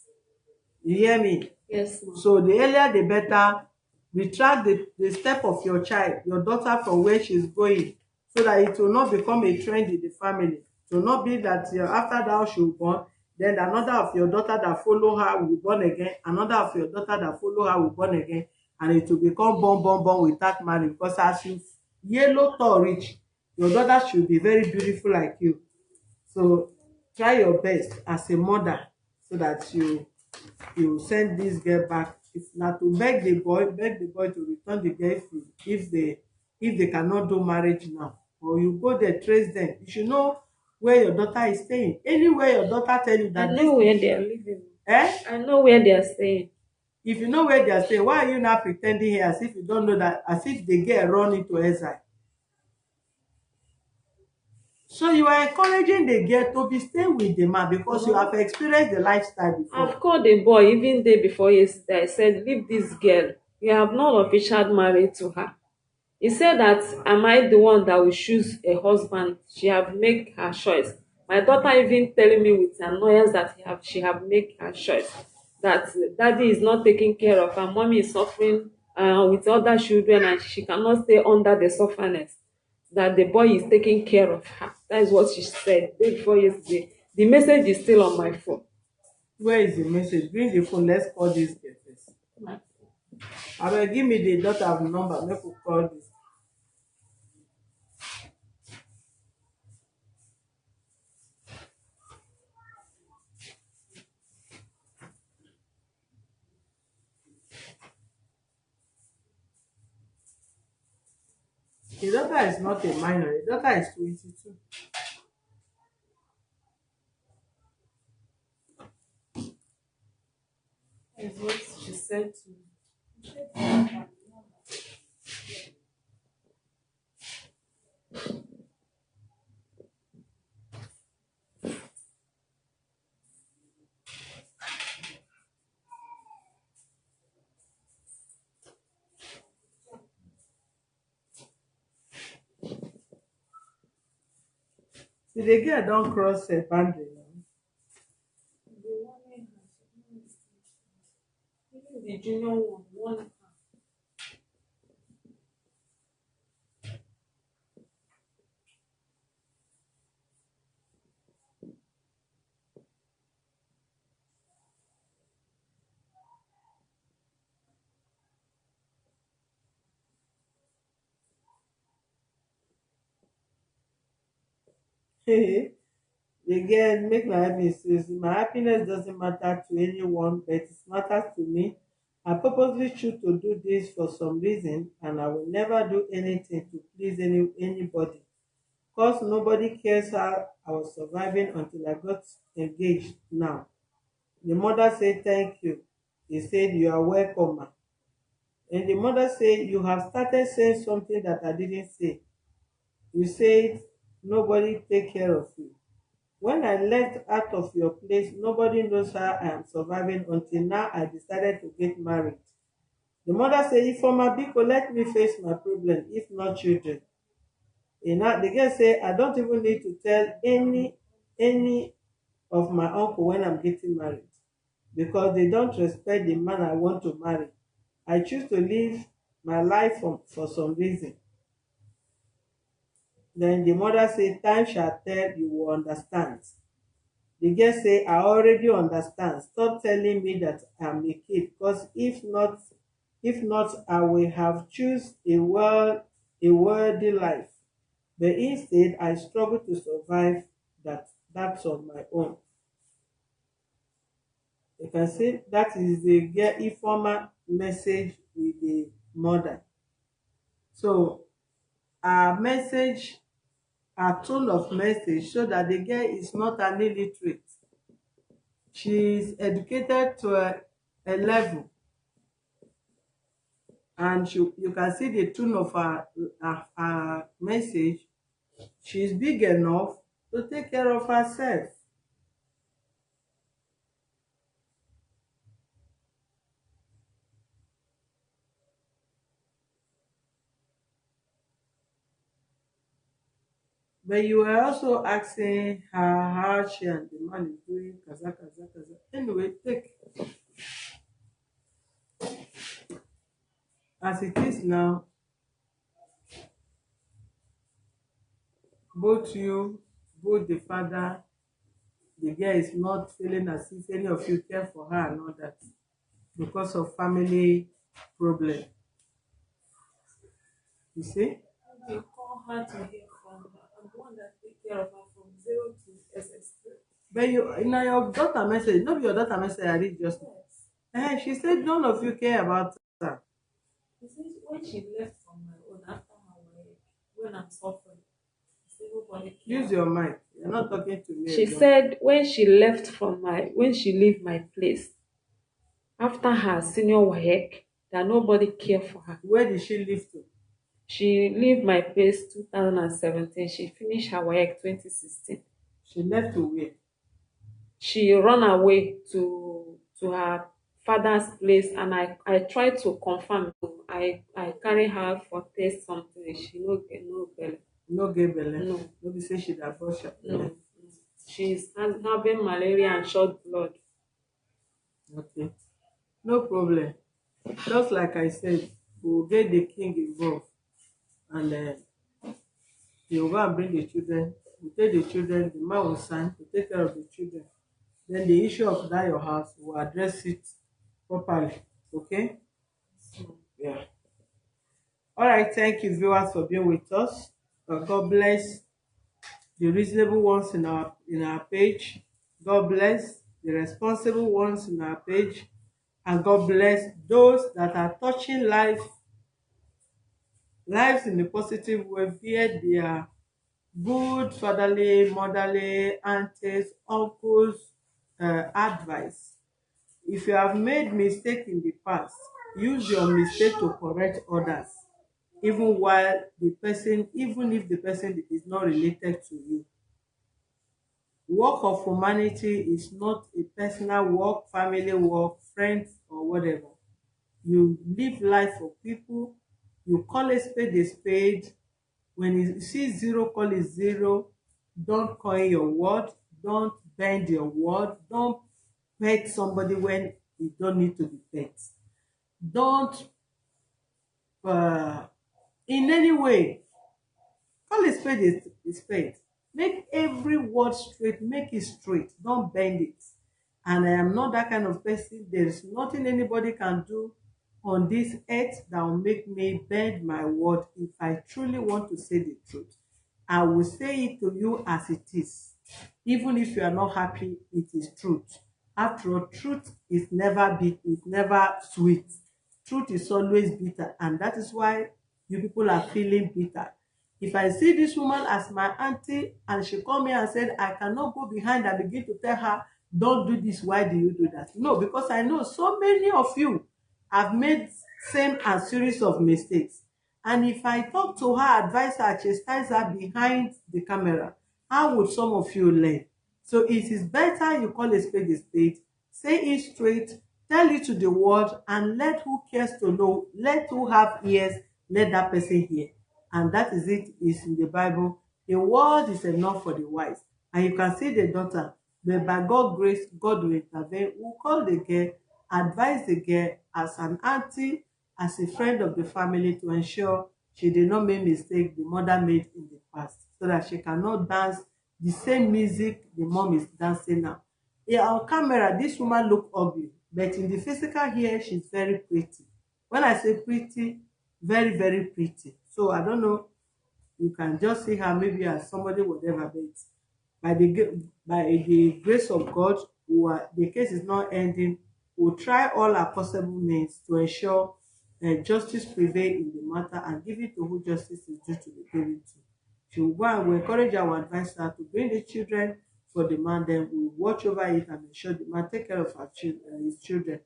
You hear me? Yes, ma'am. So the earlier the better retract the step of your child, your daughter, from where she's going, so that it will not become a trend in the family. It will not be that after thou she will born, then another of your daughter that follow her will born again, another of your daughter that follow her will born again, and it will become born without marriage. Because as you yellow tall reach, your daughter should be very beautiful like you. So try your best as a mother, so that you send this girl back. If not, to beg the boy to return the girl free, if they cannot do marriage now, or you go there, trace them. You should know where your daughter is staying. Anywhere your daughter tell you I that know where they are living. I know where they are staying. If you know where they are staying, why are you not pretending here as if you don't know that, as if the girl run into exile? So you are encouraging the girl to be staying with the man because you have experienced the lifestyle before. I've called the boy even day before yesterday. I said, leave this girl. You have not officially married to her. He said that, am I the one that will choose a husband? She have make her choice. My daughter even telling me with annoyance that she have make her choice. That daddy is not taking care of her. Mommy is suffering with other children and she cannot stay under the sufferness. That the boy is taking care of her. That is what she said day before yesterday. The message is still on my phone. Where is the message? Bring the phone. Let's call this girl first. Abeg, give me the daughter number. Make we call this. The daughter is not a minor. The daughter is 22. That is what she said to me. See, the girl don cross a boundary now. Even the junior one. Again, make my happiness. My happiness doesn't matter to anyone, but it matters to me. I purposely choose to do this for some reason, and I will never do anything to please anybody. Cause nobody cares how I was surviving until I got engaged now. The mother said thank you. He said you are welcome, ma. And the mother said you have started saying something that I didn't say. You said nobody take care of you. When I left out of your place, nobody knows how I am surviving until now I decided to get married. The mother said, if for my biko, let me face my problem, if not children. The girl said, I don't even need to tell any of my uncle when I'm getting married because they don't respect the man I want to marry. I choose to live my life for some reason. Then the mother said, time shall tell, you will understand. The girl say, I already understand. Stop telling me that I'm a kid, because if not, I will have choose a worthy life. But instead, I struggle to survive that's on my own. You can see that is the girl informal message with the mother. So our message, our tone of message show that the girl is not an illiterate. She is educated to a level, and you can see the tone of her message. She is big enough to take care of herself. But you were also asking her how she and the man is doing, kaza kaza kaza. Anyway, take. As it is now, both the father, the girl is not feeling as if any of you care for her and all that because of family problem. You see? You call her to hear from her. I'm the one that take care of her from zero to SS3. But you now your daughter message, not your daughter message I read just now. Yes. She said none of you care about her. She said when she left from my own after her work, when I'm suffering, she said nobody cares. Use your mic. You're not talking to me. She alone. said when she leave my place after her senior work, that nobody care for her. Where did she live to? She leave my place 2017. She finished her work 2016. She left to where? She run away to her father's place, and I tried to confirm. I carry her for test something. She no get no belly. No get belle. No. Nobody say she divorced her. No. She's having malaria and short blood. Okay. No problem. Just like I said, we'll get the king involved, and he will go and bring the children. We'll take the children, the man will sign to take care of the children. Then the issue of that your house, we'll address it properly. Okay? Yeah. All right. Thank you, viewers, for being with us. God bless the reasonable ones in our page. God bless the responsible ones in our page. And God bless those that are touching lives in a positive way via their good fatherly, motherly, aunties, uncles advice. If you have made mistake in the past, use your mistake to correct others, even if the person is not related to you. Work of humanity is not a personal work, family work, friends, or whatever. You live life for people. You call a spade a spade. When you see zero, call it zero. Don't coin your word. Don't bend your word. Don't pet somebody when you don't need to be pet. Don't, in any way, call a spade a spade. Make every word straight. Make it straight. Don't bend it. And I am not that kind of person. There is nothing anybody can do on this earth that will make me bend my word. If I truly want to say the truth, I will say it to you as it is. Even if you are not happy, it is truth. After all, truth is never sweet. Truth is always bitter, and that is why you people are feeling bitter. If I see this woman as my auntie and she come here and said, I cannot go behind and begin to tell her, don't do this, why do you do that? No, because I know so many of you have made same and series of mistakes. And if I talk to her, advise her, chastise her behind the camera, how would some of you learn? So it is better you call a spade, say it straight, tell it to the world, and let who cares to know, let who have ears, let that person hear. And that is it, is in the Bible. The word is enough for the wise. And you can see the daughter, but by God's grace, God will intervene. We'll call the girl, advise the girl as an auntie, as a friend of the family, to ensure she did not make mistake the mother made in the past, so that she cannot dance the same music the mom is dancing now. Yeah, on camera, this woman look ugly, but in the physical here, she's very pretty. When I say pretty, very, very pretty. So I don't know, you can just see her maybe as somebody, whatever, but by the grace of God, the case is not ending. We'll try all our possible means to ensure justice prevail in the matter and give it to who justice is due to be given to. She will go and we encourage our advisor to bring the children for the man, then we will watch over it and ensure the man take care of his children.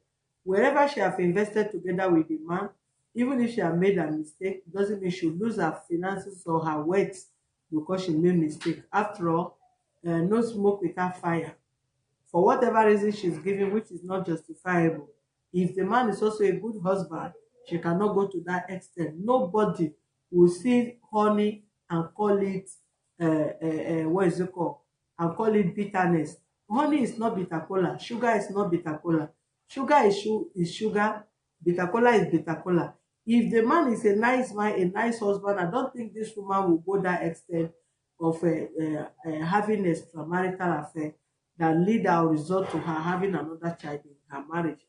Wherever she have invested together with the man, even if she have made a mistake, doesn't mean she will lose her finances or her wealth because she made mistake. After all, no smoke without fire. For whatever reason she's giving, which is not justifiable. If the man is also a good husband, she cannot go to that extent. Nobody will see honey and call it what is it called? And call it bitterness. Honey is not bitter cola. Sugar is not bitter cola. Sugar is sugar. Bitter cola is bitter cola. If the man is a nice man, a nice husband, I don't think this woman will go that extent of having extramarital affair that lead or result to her having another child in her marriage.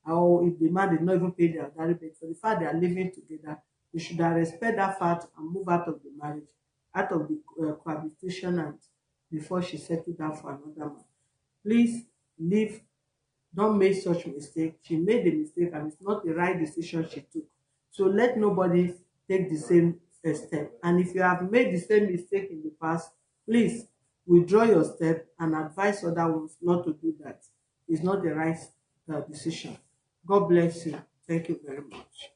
Or if the man did not even pay their dowry, but for the fact they are living together, they should have respect that fact and move out of the marriage, out of the cohabitation, and before she settled down for another man. Please leave. Don't make such mistake. She made a mistake and it's not the right decision she took. So let nobody take the same step. And if you have made the same mistake in the past, please withdraw your step and advise other ones not to do that. It's not the right decision. God bless you. Thank you very much.